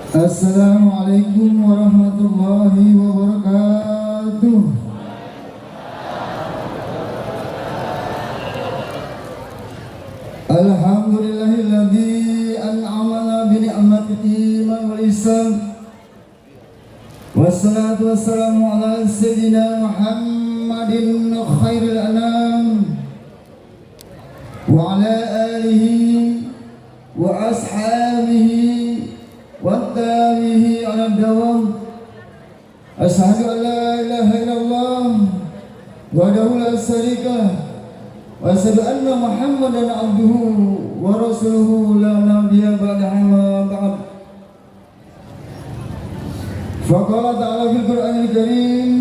Assalamualaikum warahmatullahi wabarakatuh. Alhamdulillahilladzi an'amana bi ni'matil iman wal ihsan. Wassalatu wassalamu ala sayyidina Muhammadin khairil anam wa ala alihi wa ashabihi wa tabihi ala dawam. Asyhadu an la ilaha illallah wahdahu la syarika lah wa asyhadu anna Muhammadan abduhu wa rasuluhu la nabiyya ba'dahu ma ba'd. Faqala ta'ala fil Qur'anil Karim,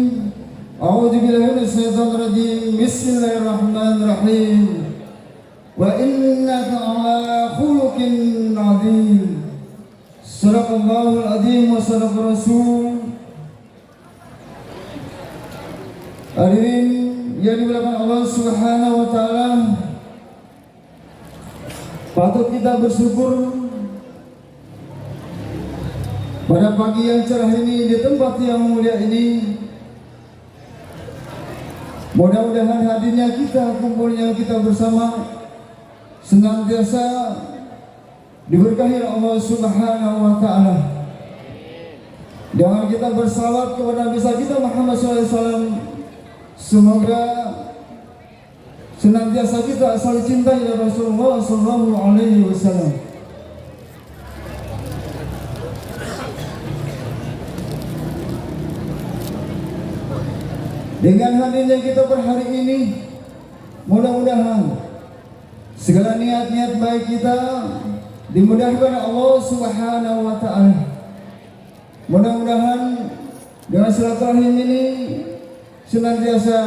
a'udzu billahi minasy syaithanir rajim. Bismillahirrahmanirrahim. Wa innaka 'ala khuluqin 'adzim. Shadaqallahul 'adzim wa shadaqa rasul. Hadirin yang dimuliakan Allah Subhanahu wa taala, patut kita bersyukur pada pagi yang cerah ini di tempat yang mulia ini. Mudah-mudahan hadirnya kita, kumpulnya kita bersama senantiasa diberkahi Allah Subhanahu wa taala. Dengan kita bersalawat kepada Nabi kita Muhammad SAW, semoga senantiasa kita saling cintai Rasulullah SAW. Dengan hadirnya kita per hari ini, mudah-mudahan segala niat-niat baik kita dimudahkan Allah Subhanahu wa taala. Mudah-mudahan dengan silaturahim ini senantiasa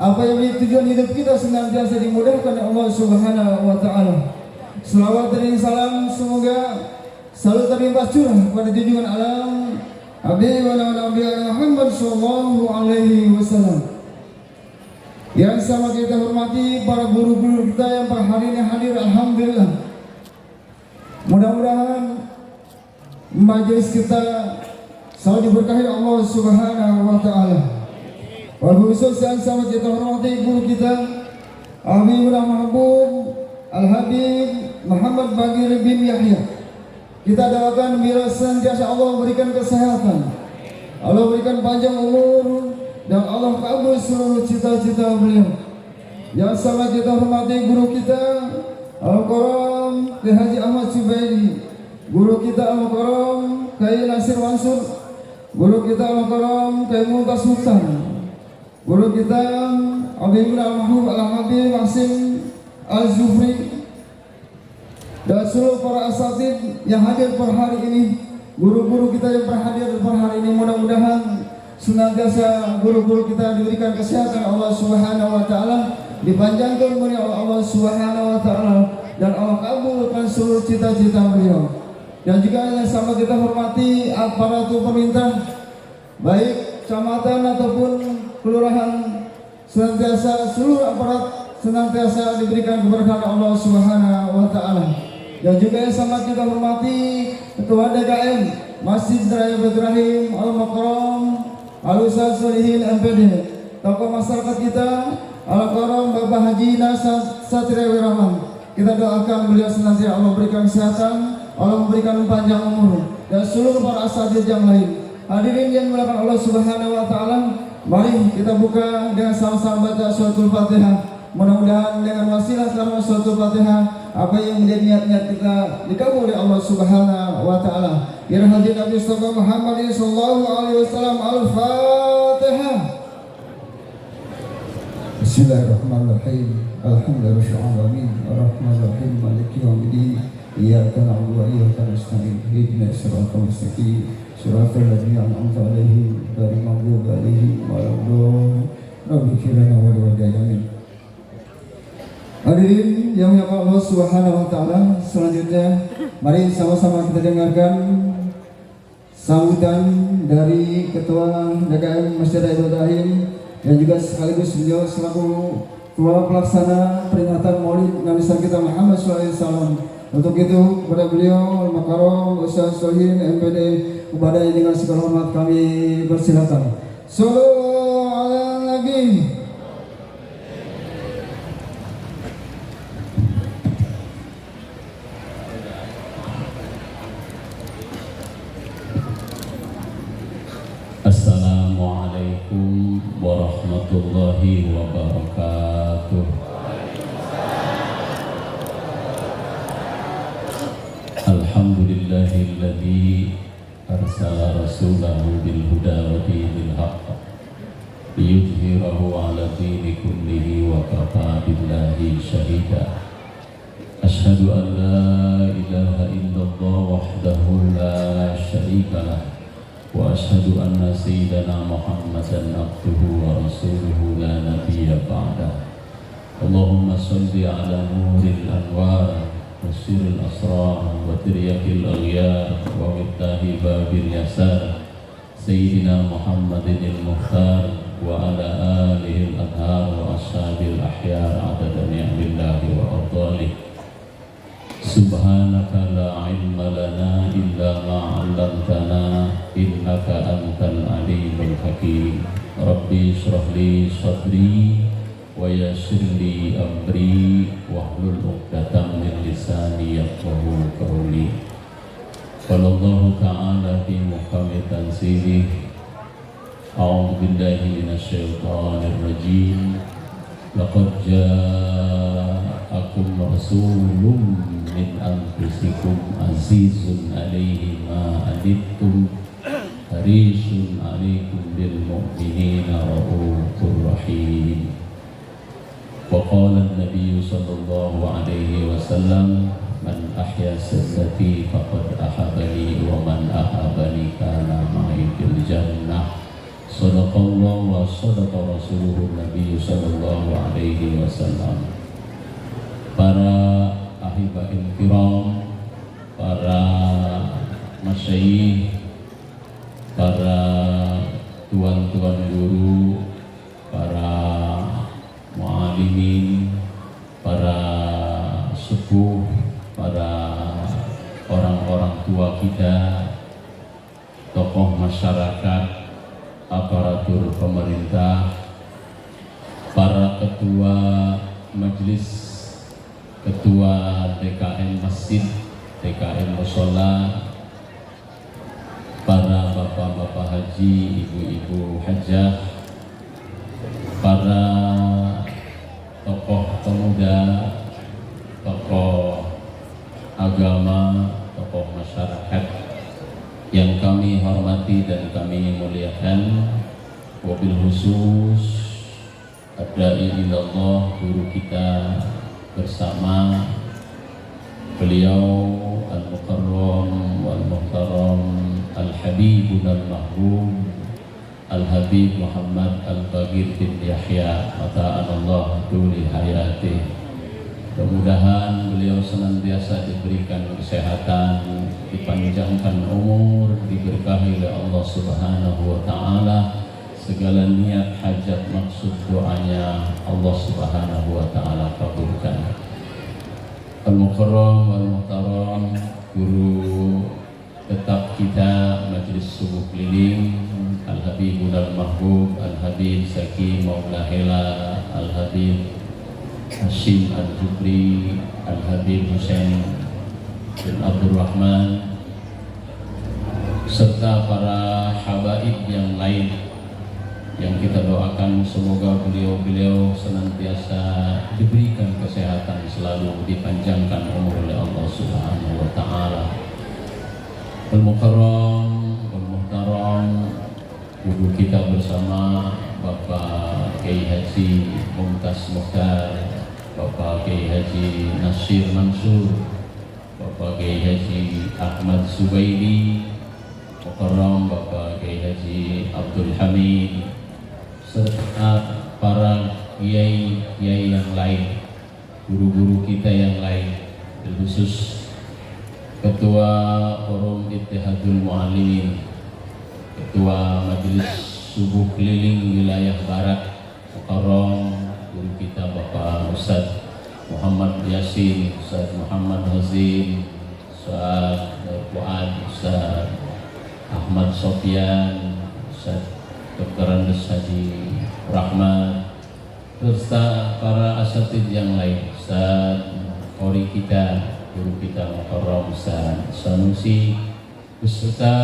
apa yang menjadi tujuan hidup kita senantiasa dimudahkan Allah Subhanahu wa taala. Selawat dan salam semoga selalu terlimpah curah pada junjungan alam Nabi Muhammad sallallahu alaihi wasallam. Yang sama kita hormati para guru-guru kita yang per hari ini hadir, alhamdulillah. Mudah-mudahan majelis kita selalu diberkahi Allah Subhanahu wa taala. Khusus yang sama kita hormati guru kita Habibur Mahbub Al-Habib Muhammad Bagir bin Yahya. Kita doakan bila senantiasa Allah berikan kesehatan, Allah berikan panjang umur, dan Allah kabul seluruh cita-cita beliau. Yang sama kita hormati guru kita Al-Qaram Kiai Haji Ahmad Subaidi, guru kita Al-Qaram Kiai Nasir Mansur, guru kita Al-Qaram Kiai Mumtaz Sultan, guru kita Habibur Al-Mahbub Al-Habib Hasim Al-Zufri, dan seluruh para asatid yang hadir per hari ini, guru-guru kita yang berhadir per hari ini. Mudah-mudahan senantiasa guru-guru kita diberikan kesehatan Allah Subhanahu wa taala, dipanjangkan umurnya Allah Subhanahu wa taala, dan Allah kabulkan seluruh cita-cita beliau. Dan juga yang sama kita hormati aparatur pemerintah, baik kecamatan ataupun kelurahan, senantiasa seluruh aparat senantiasa diberikan keberkahan Allah Subhanahu wa taala. Dan juga yang sama kita hormati Ketua DKM Masjid Raya Baitur Rahim Al-Makram Al-Ustaz Solihin MPD, tokoh masyarakat kita Al-Karam Bapak Haji Satria Wiraman. Kita doakan beliau senantiasa Allah berikan kesehatan, Allah memberikan panjang umur, dan seluruh para asatidz yang lain. Hadirin yang dimuliakan Allah Subhanahu wa taala, mari kita buka dengan sama-sama baca suratul Fatihah. Mudah-mudahan dengan wasilah selama suratul Fatihah, apa yang menjadi niat-niat kita dikabul oleh Allah Subhanahu wa taala. Ya Nabi Mustafa Muhammad sallallahu alaihi wasallam. Al-Fatihah. Bismillahirrahmanirrahim. Alhamdulillahirabbil alamin. Arrahmanirrahim. Maliki yaumiddin. Iyyaka na'budu wa iyyaka nasta'in. Ihdinas siratal mustaqim. Siratal ladzina an'amta 'alaihim ghairil maghdubi 'alaihim waladdallin. Rabbi firna wa wa'daini. Hadirin yang dimuliakan Allah Subhanahu wa taala, selanjutnya mari sama-sama kita dengarkan sambutan dari Ketua DKM Masjid Raya Baitur Rahim, dan juga sekaligus beliau selaku Ketua Pelaksana peringatan Maulid Nabi kita Muhammad SAW, Untuk itu kepada beliau Al-Makarom Ustaz Solihin MPD Ubadai dengan segala hormat kami persilakan. Sallallahu ala Nabi. Assalamualaikum warahmatullahi wabarakatuh. Alhamdulillahilladzi arsala rasulahu bil huda wa dinil haqq liyudhhirahu 'ala dini kullihi wa kafa billahi shahida. Asyhadu an la ilaha illallah wahdahu la syarika lah wa asyhadu anna sayyidana Muhammadan abduhu wa rasuluhu la nabiyya ba'dah. Allahumma shalli ala nuril anwar wa sirril asrar wa tiryakil aghyar wa mittahi babil yasar sayyidina Muhammadin al-mukhtar wa ala alihi al-adhar wa ashabil ahyar adada ni'amillahi wa afdalih. Subhanaka la ilma lana illa ma 'allamtana innaka antal alimul hakim. Rabbi shrah li sadri wa yassir li amri wahlul 'uqdatam min lisani yafqahu qawli. Qala ta'ala fi muhkami tanzilih. A'udzu billahi minasyaitonir rajim. Laqad ja'akum rasulun min anfusikum azizun 'alaihi ma anittum harisun 'alaikum bil mu'minina raufur rahim. Wa qala an-nabiy sallallahu alaihi wasallam man ahya sunnati faqad ahabani wa man ahabani kana ma'i fil jannah. Sadaqallahu wa sadaqa rasuluhu nabiy sallallahu alaihi wasallam. Para ahibatul kiram, para masyayikh, para tuan-tuan guru, para muallimin, para sepuh, para orang-orang tua kita, tokoh masyarakat, aparatur pemerintah, para ketua majelis, ketua DKM Masjid, DKM Mushola, para bapak-bapak haji, ibu-ibu hajah, para tokoh pemuda, tokoh agama, tokoh masyarakat yang kami hormati dan kami muliakan, wabil khusus adai ilallah guru kita bersama beliau al-mukarram wal-muhtaram al-habibun al-mahbub al-habib Muhammad al-Bagir bin Yahya mata'anallah duli hayati. Mudah-mudahan beliau senantiasa diberikan kesehatan, dipanjangkan umur, diberkahi oleh Allah Subhanahu wa taala. Segala niat, hajat, maksud doanya Allah Subhanahu wa taala kabulkan. Al-Mukarram wal-Muhtaram guru tetap kita Majelis Subuh Keliling Al-Habibul Al-Mahbub Al-Habib Zaki Maula Hela Al-Habib Hashim Al-Jubri Al-Habib Hussein bin Abdul Rahman serta para habaib yang lain yang kita doakan semoga beliau-beliau senantiasa diberikan kesehatan, selalu dipanjangkan umur oleh Allah Subhanahu wa taala. Al-Mukarram wal-Muhtaram guru kita bersama Bapak Kiai Haji Mumtaz Mukhtar, Bapak Kiai Haji Nasir Mansur, Bapak Kiai Haji Ahmad Subaidi, Mukarram Bapak Kiai Haji Abdul Hamid, serta para kiai-kiai yang lain, guru-guru kita yang lain, terkhusus Ketua Forum Ittihadul Muallimin, Ketua Majelis Subuh Keliling Wilayah Barat, Mukarram guru kita Bapak Ustadz Muhammad Yasin, Ustaz Muhammad Hazim, Ustaz Fuad, Ustaz Ahmad Sofyan, Ustaz Dr. Andes Haji Rahmat, serta para asatidz yang lain, Ustaz Qori kita, guru kita Mukarram Ustaz Sanusi, beserta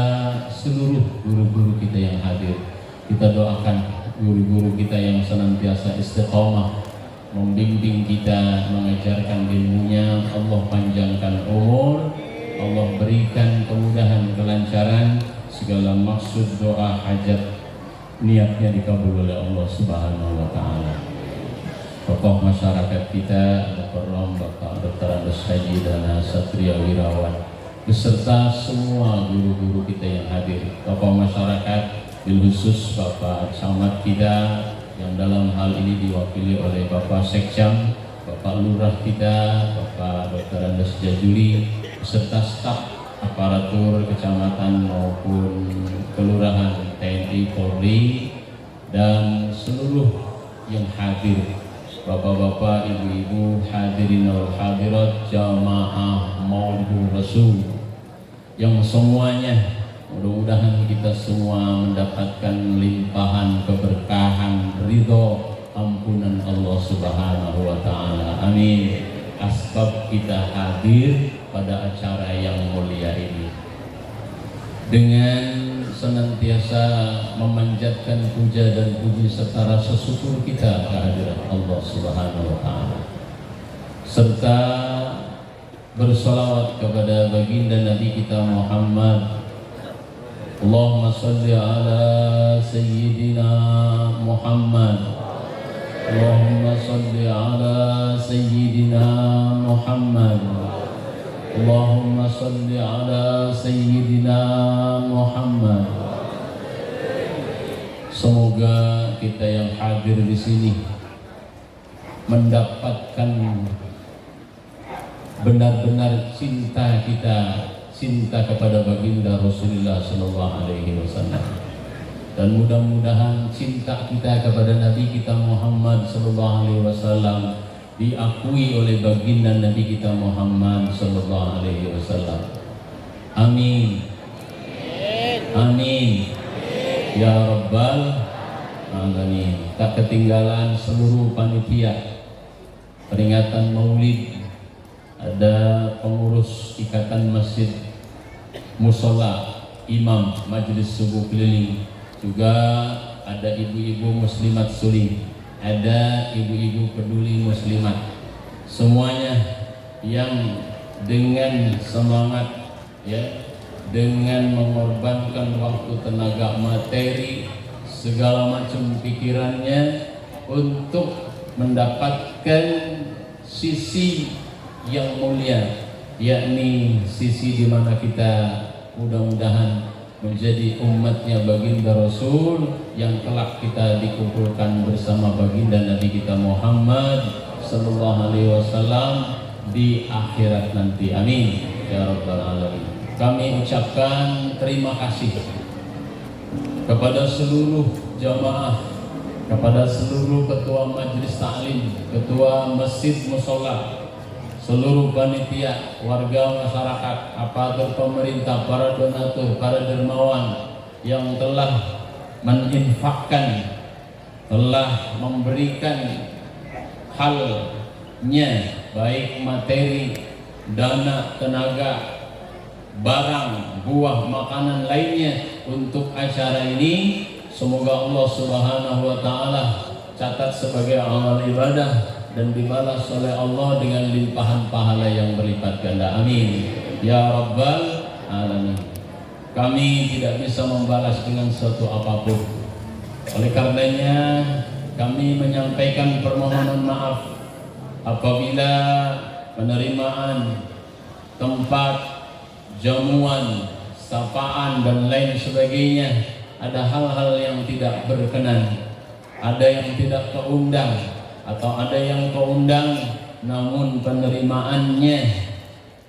seluruh guru-guru kita yang hadir. Kita doakan guru-guru kita yang senantiasa istiqomah membimbing kita, mengajarkan ilmunya. Allah panjangkan umur, Allah berikan kemudahan, kelancaran, segala maksud doa hajat niatnya dikabul oleh Allah Subhanahu wa taala. Tokoh masyarakat kita, Bapak Dr. Andes Haji Dana Satria Wirawan, beserta semua guru-guru kita yang hadir, tokoh masyarakat, bil khusus Bapak Camat kita yang dalam hal ini diwakili oleh Bapak Sekcam, Bapak Lurah kita, Bapak Dr. Andes Jajuli, beserta staf aparatur kecamatan maupun kelurahan, TNI, Polri, dan seluruh yang hadir, bapak-bapak, ibu-ibu, hadirin wal hadirat, jamaah Maulid Rasul, yang semuanya mudah-mudahan kita semua mendapatkan limpahan keberkahan, ridho, ampunan Allah Subhanahu wa taala. Amin. Asbab kita hadir pada acara yang mulia ini dengan senantiasa memanjatkan puja dan puji serta rasa syukur kita kehadirat Allah Subhanahu wa taala, serta bersolawat kepada baginda Nabi kita Muhammad. Allahumma salli ala sayyidina Muhammad. Allahumma salli ala sayyidina Muhammad. Allahumma salli ala sayyidina Muhammad. Semoga kita yang hadir di sini mendapatkan benar-benar cinta kita, cinta kepada baginda Rasulullah sallallahu alaihi wasallam, dan mudah-mudahan cinta kita kepada Nabi kita Muhammad sallallahu alaihi wasallam diakui oleh baginda Nabi kita Muhammad sallallahu alaihi wasallam. Amin. Amin. Ya Rabbal Alamin. Tak ketinggalan seluruh panitia peringatan Maulid, ada pengurus ikatan masjid, musola, imam, majelis subuh keliling, juga ada ibu-ibu muslimat suling, ada ibu-ibu peduli muslimat, semuanya yang dengan semangat, ya, dengan mengorbankan waktu, tenaga, materi, segala macam pikirannya untuk mendapatkan sisi yang mulia, yakni sisi di mana kita mudah-mudahan menjadi umatnya baginda Rasul yang kelak kita dikumpulkan bersama baginda Nabi kita Muhammad sallallahu alaihi wasallam di akhirat nanti. Amin ya rabbal alamin. Kami ucapkan terima kasih kepada seluruh jamaah, kepada seluruh ketua majelis taklim, ketua masjid musola, seluruh panitia, warga masyarakat, aparatur pemerintah, para donatur, para dermawan yang telah meninfakkan, telah memberikan halnya, baik materi, dana, tenaga, barang, buah, makanan lainnya untuk acara ini. Semoga Allah Subhanahu wa taala catat sebagai amal ibadah dan dibalas oleh Allah dengan limpahan pahala yang berlipat ganda. Amin ya rabbal alamin. Kami tidak bisa membalas dengan suatu apapun. Oleh karenanya kami menyampaikan permohonan maaf apabila penerimaan tempat, jamuan, sapaan dan lain sebagainya ada hal-hal yang tidak berkenan, ada yang tidak keundang, atau ada yang keundang namun penerimaannya,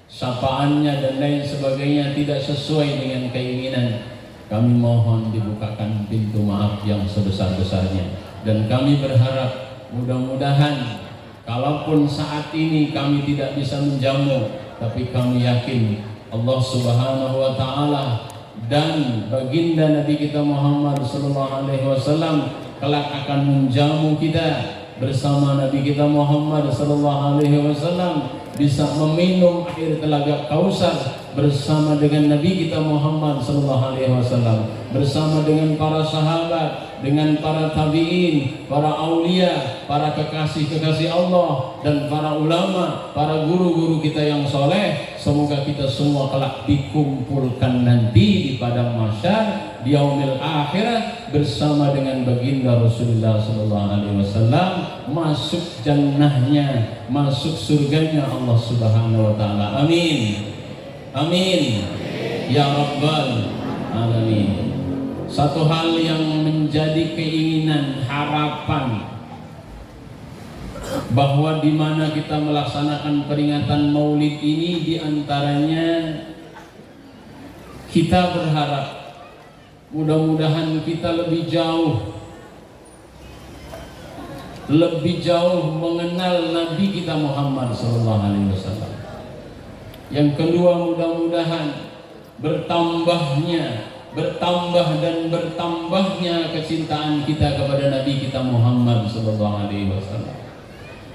sapaannya dan lain sebagainya tidak sesuai dengan keinginan. Kami mohon dibukakan pintu maaf yang sebesar-besarnya, dan kami berharap mudah-mudahan Kalaupun saat ini kami tidak bisa menjamu, tapi kami yakin Allah Subhanahu wa taala dan baginda Nabi kita Muhammad sallallahu alaihi wasallam kelak akan menjamu kita bersama Nabi kita Muhammad sallallahu alaihi wasallam, bisa meminum air telaga Kausar bersama dengan Nabi kita Muhammad sallallahu alaihi wasallam, bersama dengan para sahabat, dengan para tabi'in, para aulia, para kekasih-kekasih Allah, dan para ulama, para guru-guru kita yang soleh. Semoga kita semua kelak dikumpulkan nanti di padang mahsyar di yaumil akhirat bersama dengan baginda Rasulullah sallallahu alaihi wasallam, masuk jannahnya, masuk surganya Allah Subhanahu wa taala. Amin. Amin. Ya rabbal alamin. Satu hal yang menjadi keinginan, harapan, bahwa di mana kita melaksanakan peringatan Maulid ini, diantaranya kita berharap mudah-mudahan kita lebih jauh mengenal Nabi kita Muhammad SAW. Yang kedua, mudah-mudahan bertambahnya kecintaan kita kepada Nabi kita Muhammad SAW.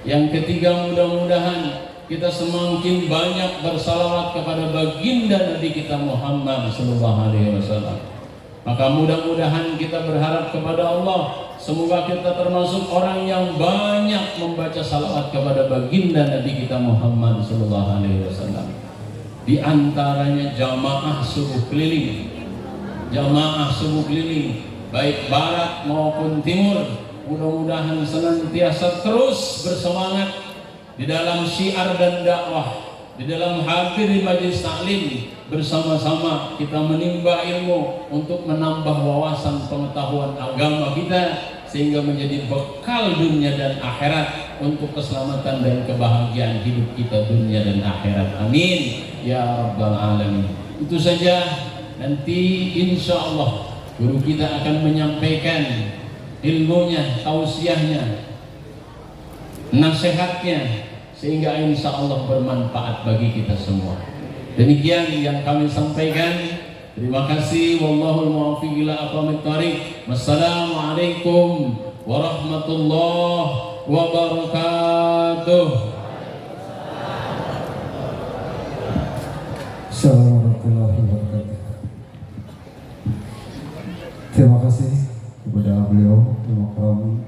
Yang ketiga, mudah-mudahan kita semakin banyak bersalawat kepada baginda Nabi kita Muhammad SAW. Maka mudah-mudahan kita berharap kepada Allah, semoga kita termasuk orang yang banyak membaca salawat kepada baginda Nabi kita Muhammad SAW. Di antaranya jamaah subuh keliling, baik barat maupun timur, mudah-mudahan senantiasa terus bersemangat di dalam syiar dan dakwah, di dalam hadir di majelis taklim. Bersama-sama kita menimba ilmu untuk menambah wawasan pengetahuan agama kita, sehingga menjadi bekal dunia dan akhirat untuk keselamatan dan kebahagiaan hidup kita dunia dan akhirat. Amin ya rabbal alamin. Itu saja. Nanti insya Allah guru kita akan menyampaikan ilmunya, tausiahnya, nasihatnya, sehingga insya Allah bermanfaat bagi kita semua. Demikian yang kami sampaikan. Terima kasih. Wallahul muwaffiq ila aqwamit thoriq. Wassalamualaikum warahmatullahi wabarakatuh. Assalamualaikum warahmatullahi wabarakatuh. Terima kasih kepada beliau yang makram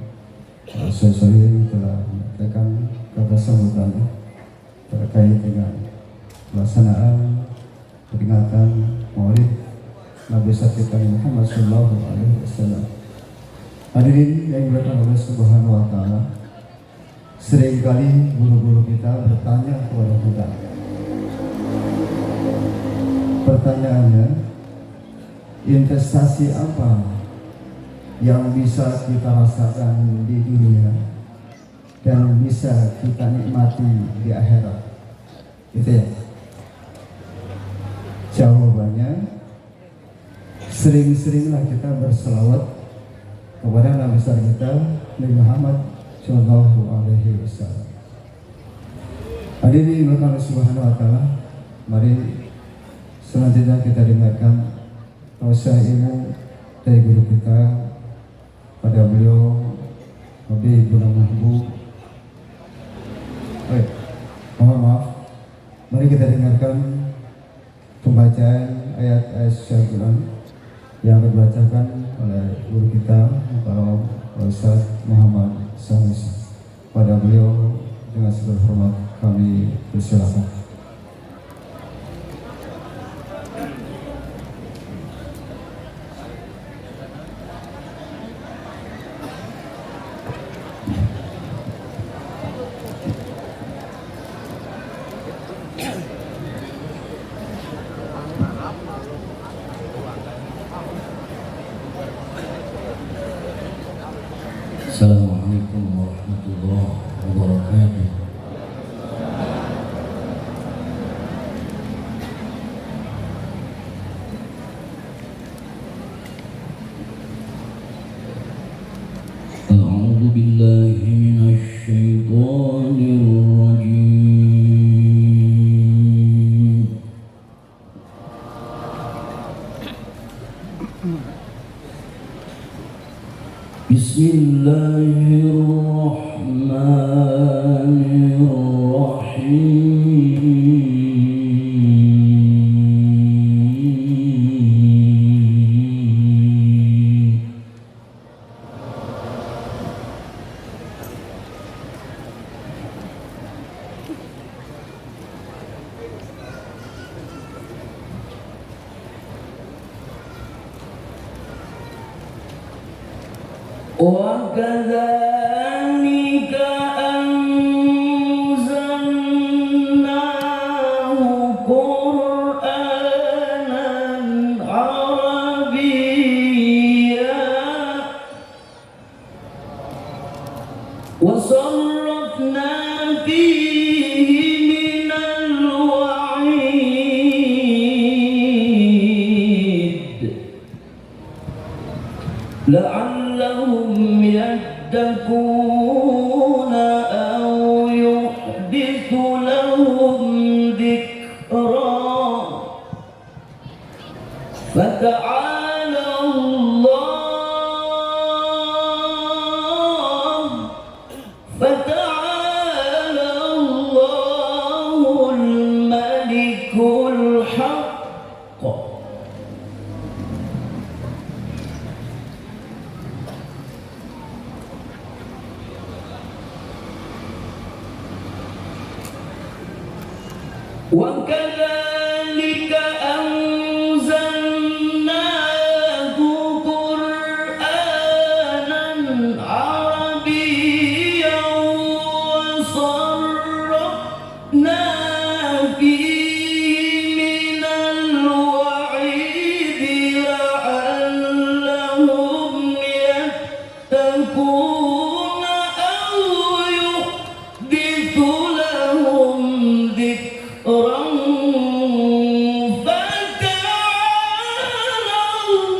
saya telah menyampaikan kata sambutan terkait dengan pelaksanaan peringatan Maulid Nabi kita Muhammad sallallahu alaihi wasallam. Hadirin yang dimuliakan oleh Subhanahu wa taala, seringkali guru-guru kita bertanya kepada kita. Pertanyaannya, investasi apa yang bisa kita rasakan di dunia dan bisa kita nikmati di akhirat? Gitu ya. Jawabannya, sering-seringlah kita berselawat kepada Nabi besar kita Nabi Muhammad sallallahu alaihi wasallam. Hadirin Allah Subhanahu wa taala, mari selanjutnya kita dengarkan tausiah ilmu dari guru kita pada beliau Nabi Ibnu Mahbub. Mohon maaf, mari kita dengarkan pembacaan ayat-ayat Al-Quran yang dibacakan oleh guru kita Bapak Ustaz Muhammad Sanusi. Pada beliau dengan segala hormat kami persilakan. Assalamualaikum warahmatullahi wabarakatuh. A'udzu billahi minasy الشيطان الرجيم. بسم الله الرحمن الرحيم. وكذلك أنزلناه قرآنا عربيا وصرفنا فيه من الوعيد لعلهم يتقون أو يحدث لهم ذكرا. فتعالى الله الملك الحق. وكذلك أنزلناه قرآنا عربيا وصرفنا فيه من الوعيد لعلهم يتقون أو يحدث لهم ذكرا. فتعالى الله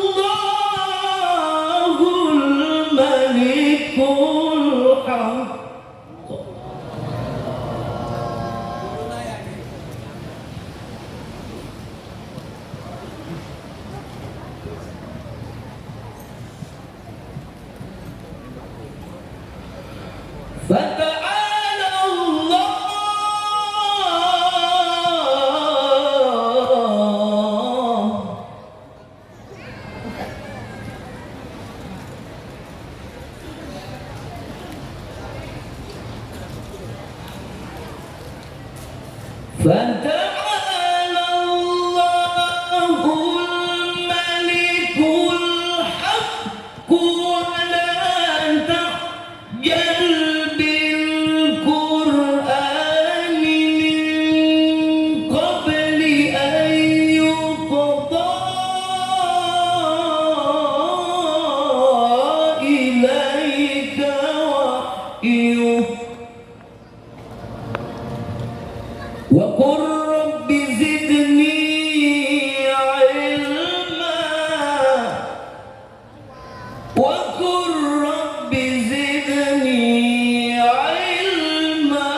الملك الحق. فتعالى الله الملك الحق. ولا تعجل بالقرآن من قبل أن يقضى إليك وحيه. وقل رب زدني علما. وقل رب زدني علما.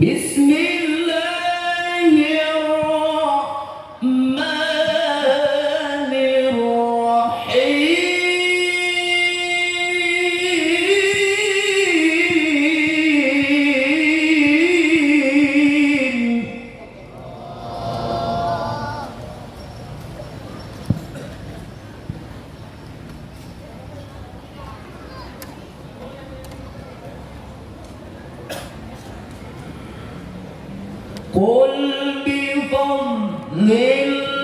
بسم الله الرحمن الرحيم. قل بفضل الله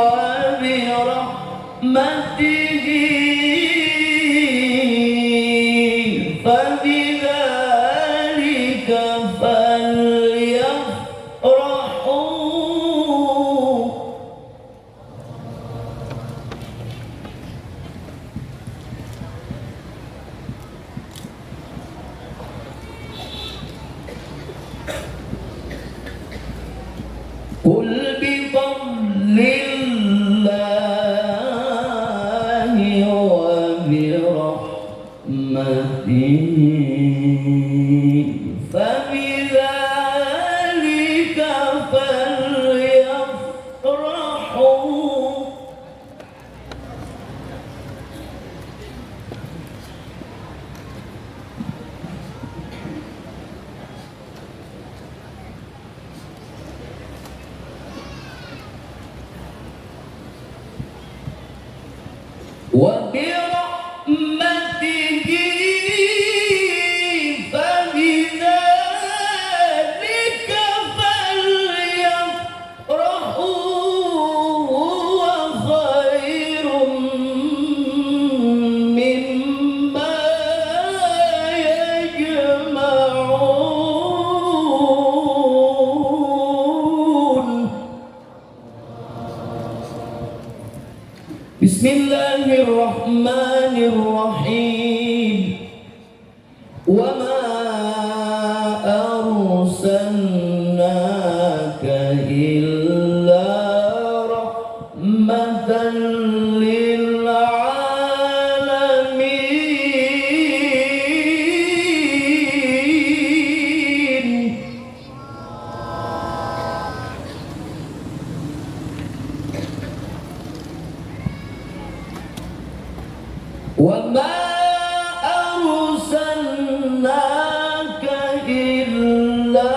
وبرحمته فبذلك فليفرحوا. وبرحمته فبذلك فليفرحوا هو خير مما يجمعون. بسم الله الرحمن الرحيم. وما أرسلناك إلا رحمة للعالمين. وما أرسلناك إلا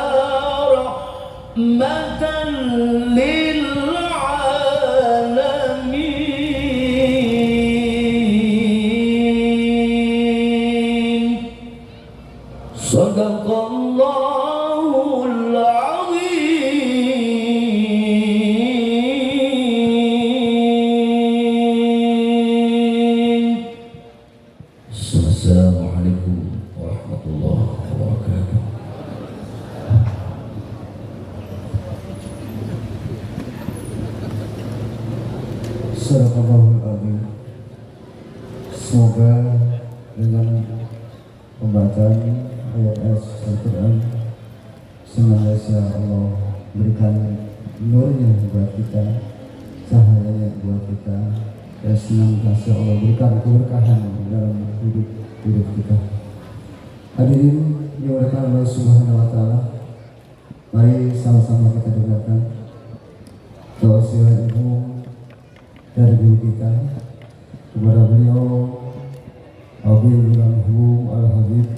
رحمة للعالمين. صدق الله العظيم. Assalamualaikum warahmatullahi wabarakatuh. Sadaqallahul Azim. Semoga dengan pembacaan ayat Al-Quran senantiasa Allah berikan nurnya buat kita, cahayanya buat kita, dan senantiasa Allah berikan keberkahan dalam hidup kita. Hadirin dimuliakan Allah Subhanahu wa taala, mari sama-sama kita dengarkan tausiah ibu dari guru kita kepada beliau Abil Marhum Al-Habib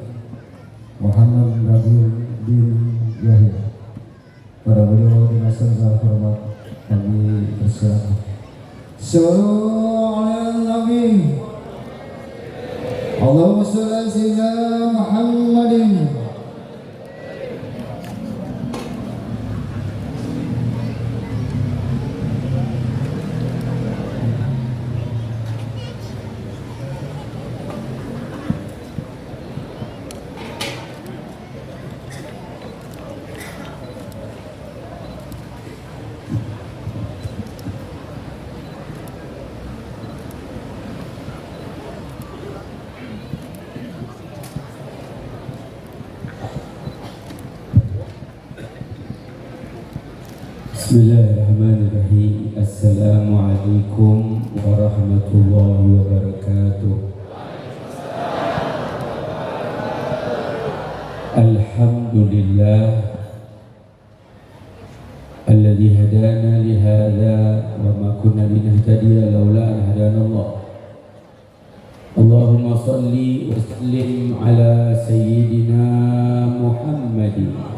Muhammad Nabil bin Yahya. Pada beliau dengan segala hormat kami persilakan. Sallallahu alaihi Nabi. Allahumma shalli ala sayyidina Muhammadin. Bismillahirrahmanirrahim. Assalamualaikum warahmatullahi wabarakatuh. Alhamdulillah alladzi hadana li hadza wa ma kunna linahtadiya laula an hadana Allah. Allahumma salli wa sallim ala sayyidina Muhammadin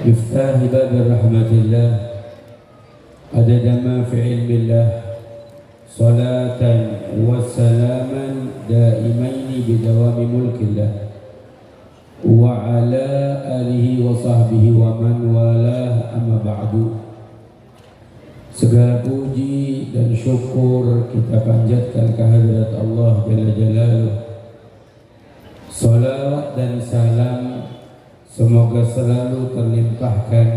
مفتاح باب رحمة الله عدد ما في علم الله صلاة وسلاما دائمين بدوام ملك الله وعلى آله وصحبه ومن والاه أما بعد. Segala puji dan syukur kita panjatkan kehadirat Allah Jalla Jalaluh. Salawat dan salam semoga selalu terlimpahkan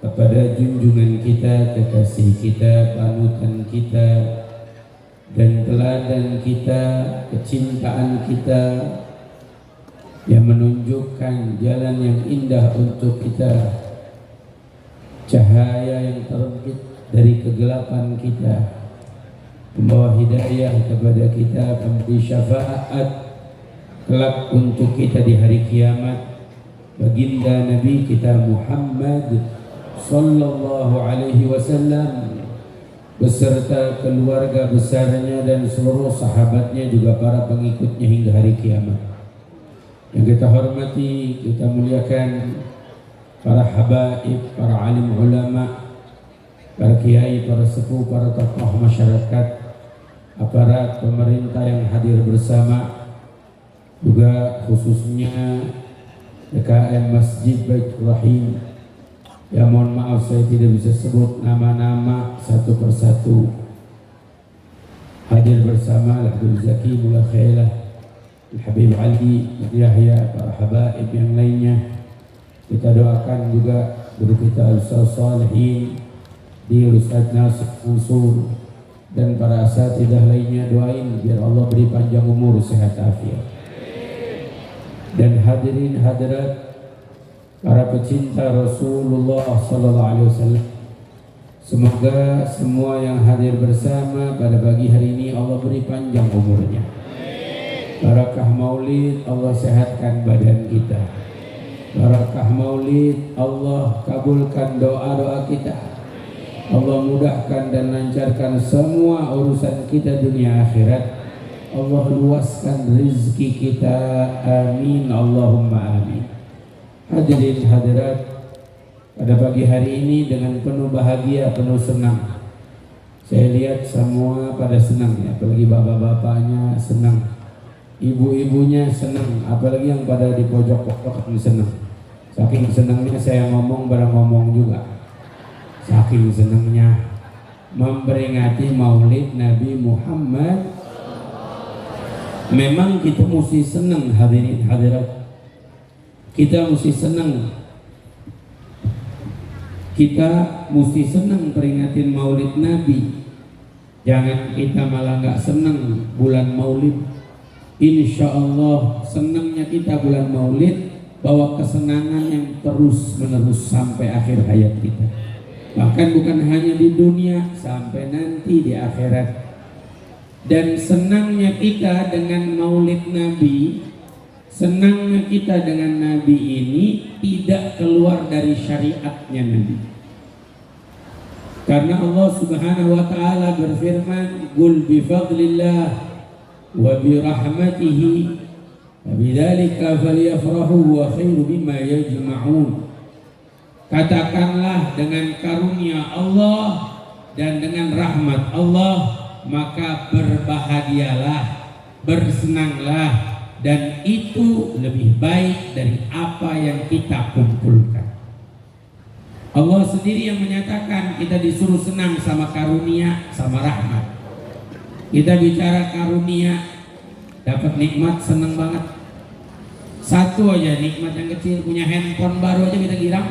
kepada junjungan kita, kekasih kita, panutan kita, dan teladan kita, kecintaan kita yang menunjukkan jalan yang indah untuk kita, cahaya yang terbit dari kegelapan kita, membawa hidayah kepada kita, memberi syafaat kelak untuk kita di hari kiamat. Baginda Nabi kita Muhammad sallallahu alaihi wasallam beserta keluarga besarnya dan seluruh sahabatnya, juga para pengikutnya hingga hari kiamat. Yang kita hormati, kita muliakan para habaib, para alim ulama, para kiai, para sepuh, para tokoh masyarakat, aparat pemerintah yang hadir bersama, juga khususnya DKM Masjid Baitur Rahim. Ya mohon maaf saya tidak bisa sebut nama-nama satu persatu. Hadir bersama Abdul Zaki Mullah Khailah, Habib Ali Yahya, para habaib yang lainnya. Kita doakan juga guru kita Ustaz Salihin di Ustaz Nasir Mansur dan para asatidzah lainnya, doain biar Allah beri panjang umur, sehat afiat. Dan hadirin hadirat, para pecinta Rasulullah sallallahu alaihi wasallam, semoga semua yang hadir bersama pada pagi hari ini Allah beri panjang umurnya. Barakah Maulid, Allah sehatkan badan kita. Barakah Maulid, Allah kabulkan doa-doa kita. Allah mudahkan dan lancarkan semua urusan kita dunia akhirat. Allah luaskan rezeki kita, amin Allahumma amin. Hadirin hadirat, pada pagi hari ini dengan penuh bahagia, penuh senang. Saya lihat semua pada senang ya, apalagi bapak-bapaknya senang, ibu-ibunya senang, apalagi yang pada di pojok-pojok senang. Saking senangnya saya ngomong bareng ngomong juga. Saking senangnya memperingati Maulid Nabi Muhammad. Memang kita mesti senang, hadirin hadirat. Kita mesti senang. Kita mesti senang peringatin Maulid Nabi. Jangan kita malah nggak senang bulan Maulid. Insya Allah senangnya kita bulan Maulid bawa kesenangan yang terus menerus sampai akhir hayat kita. Bahkan bukan hanya di dunia, sampai nanti di akhirat. Dan senangnya kita dengan Maulid Nabi, senangnya kita dengan Nabi ini tidak keluar dari syariatnya Nabi. Karena Allah Subhanahu wa taala berfirman, "Qul bi fadlillah wa bi rahmatihi wa bidzalika falyafrahu wa khairu mimma yajma'un." Katakanlah dengan karunia Allah dan dengan rahmat Allah, maka berbahagialah, bersenanglah, dan itu lebih baik dari apa yang kita kumpulkan. Allah sendiri yang menyatakan kita disuruh senang sama karunia, sama rahmat. Kita bicara karunia, dapat nikmat senang banget. Satu aja nikmat yang kecil, punya handphone baru aja kita girang.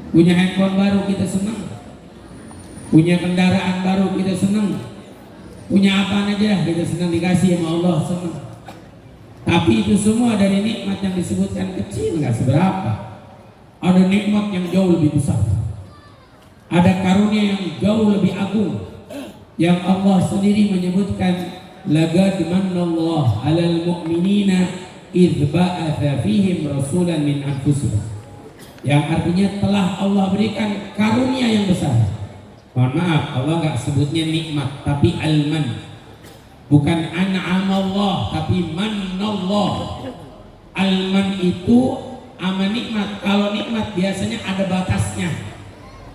Punya handphone baru kita senang. Punya kendaraan baru kita senang. Punya apa aja kita senang, dikasih sama Allah senang. Tapi itu semua dari nikmat yang disebutkan kecil, nggak seberapa. Ada nikmat yang jauh lebih besar. Ada karunia yang jauh lebih agung, yang Allah sendiri menyebutkan, laqad manallahu 'alal mu'minina idz ba'atsa fihim rasulan min anfusihim. Yang artinya telah Allah berikan karunia yang besar. Mohon maaf, Allah nggak sebutnya nikmat, tapi al-man. Bukan an'amallah, tapi manallah. Al-man itu ama nikmat. Kalau nikmat biasanya ada batasnya.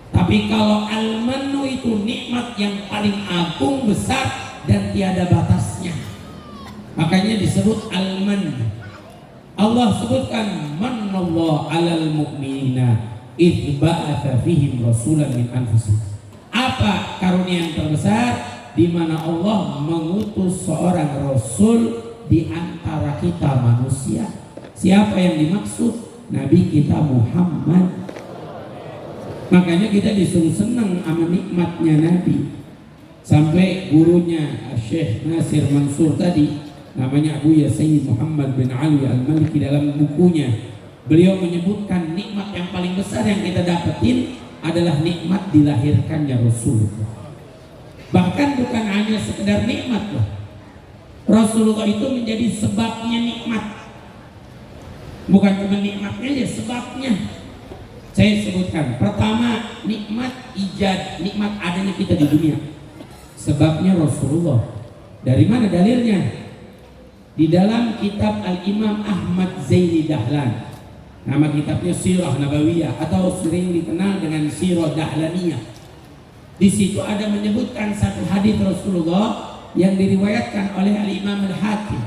Tapi kalau al-manu itu nikmat yang paling agung, besar, dan tiada batasnya. Makanya disebut al-man. Allah sebutkan manallahu 'alal mu'minina idz ba'atsa fihim rasulan min anfusihim. Apa karunia yang terbesar? Di mana Allah mengutus seorang rasul di antara kita manusia. Siapa yang dimaksud? Nabi kita Muhammad. Makanya kita disuruh senang sama nikmatnya Nabi. Sampai gurunya Syekh Nasir Mansur tadi, namanya Abu Sayyid Muhammad bin Ali Al-Maliki, dalam bukunya beliau menyebutkan nikmat yang paling besar yang kita dapetin adalah nikmat dilahirkannya Rasulullah. Bahkan bukan hanya sekedar nikmat loh. Rasulullah itu menjadi sebabnya nikmat. Bukan cuma nikmatnya aja, sebabnya. Saya sebutkan, pertama nikmat ijad, nikmat adanya kita di dunia. Sebabnya Rasulullah. Dari mana dalilnya? Di dalam kitab Al-Imam Ahmad Zaini Dahlan, nama kitabnya Sirah Nabawiyah atau sering dikenal dengan Sirah Dahlaniyah. Di situ ada menyebutkan satu hadis Rasulullah yang diriwayatkan oleh Al-Imam Al-Hakim.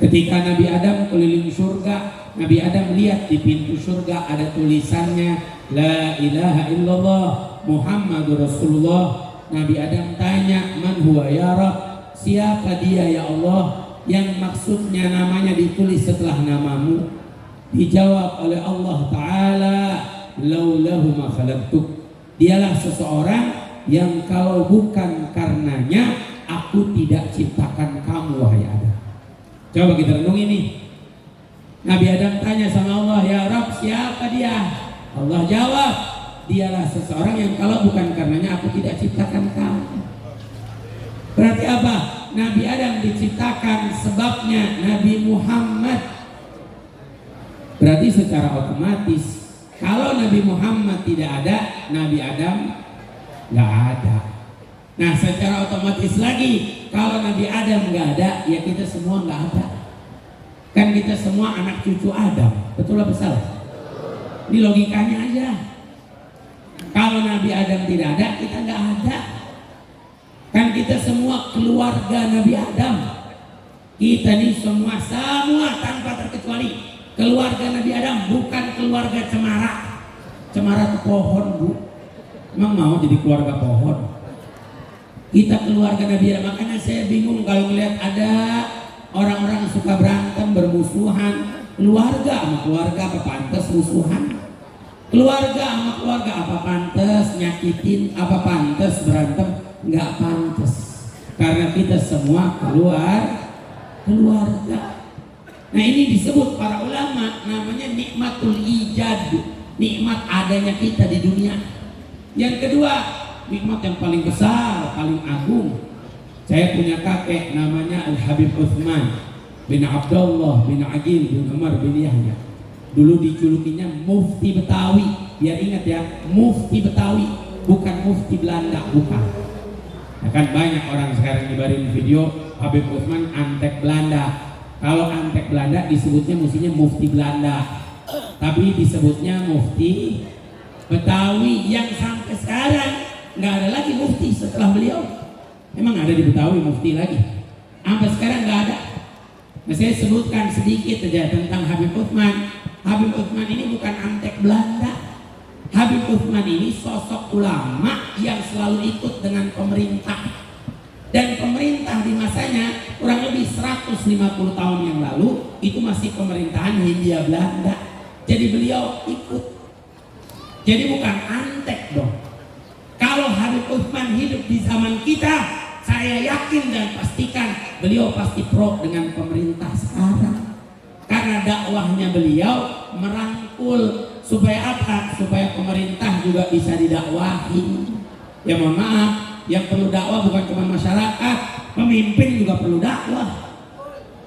Ketika Nabi Adam keliling surga, Nabi Adam lihat di pintu surga ada tulisannya La ilaha illallah Muhammadur Rasulullah. Nabi Adam tanya, man huwa ya Rabb, siapa dia ya Allah yang maksudnya namanya ditulis setelah namamu? Dijawab oleh Allah Ta'ala, laulahu ma khalaqtuk, dialah seseorang yang kalau bukan karenanya aku tidak ciptakan kamu wahai Adam. Coba kita renung ini. Nabi Adam tanya sama Allah, ya Rabb siapa dia? Allah jawab, dialah seseorang yang kalau bukan karenanya aku tidak ciptakan kamu. Berarti apa? Nabi Adam diciptakan sebabnya Nabi Muhammad. Berarti secara otomatis kalau Nabi Muhammad tidak ada, Nabi Adam nggak ada. Nah secara otomatis lagi kalau Nabi Adam nggak ada, ya kita semua nggak ada. Kan kita semua anak cucu Adam, betul apa salah? Ini logikanya aja. Kalau Nabi Adam tidak ada, kita nggak ada. Kan kita semua keluarga Nabi Adam. Kita nih semua tanpa terkecuali keluarga Nabi Adam, bukan keluarga cemara. Cemara itu pohon, Bu. Emang mau jadi keluarga pohon? Kita keluarga Nabi Adam. Makanya saya bingung kalau melihat ada orang-orang suka berantem, bermusuhan. Keluarga sama keluarga apa pantas musuhan? Keluarga sama keluarga apa pantas nyakitin? Apa pantas berantem? Nggak pantas. Karena kita semua keluarga. Nah ini disebut para ulama namanya nikmatul ijad, nikmat adanya kita di dunia. Yang kedua, nikmat yang paling besar, paling agung. Saya punya kakek namanya Al-Habib Uthman bin Abdullah bin Aqil bin Umar bin Yahya. Dulu dijulukinya Mufti Betawi. Biar ingat ya, Mufti Betawi, bukan Mufti Belanda, bukan. Nah, kan banyak orang sekarang nyebarin video Habib Uthman antek Belanda. Kalau antek Belanda disebutnya mestinya Mufti Belanda, tapi disebutnya Mufti Betawi yang sampai sekarang nggak ada lagi mufti setelah beliau. Emang ada di Betawi mufti lagi? Sampai sekarang nggak ada. Nah, saya sebutkan sedikit saja tentang Habib Uthman. Habib Uthman ini bukan antek Belanda. Habib Uthman ini sosok ulama yang selalu ikut dengan pemerintah. Dan pemerintah di masanya kurang lebih 150 tahun yang lalu itu masih pemerintahan Hindia Belanda. Jadi beliau ikut. Jadi bukan antek dong. Kalau Habib Uthman hidup di zaman kita, saya yakin dan pastikan beliau pasti pro dengan pemerintah sekarang. Karena dakwahnya beliau merangkul supaya apa? Supaya pemerintah juga bisa didakwahi. Ya mohon maaf, yang perlu dakwah bukan cuma masyarakat, pemimpin juga perlu dakwah.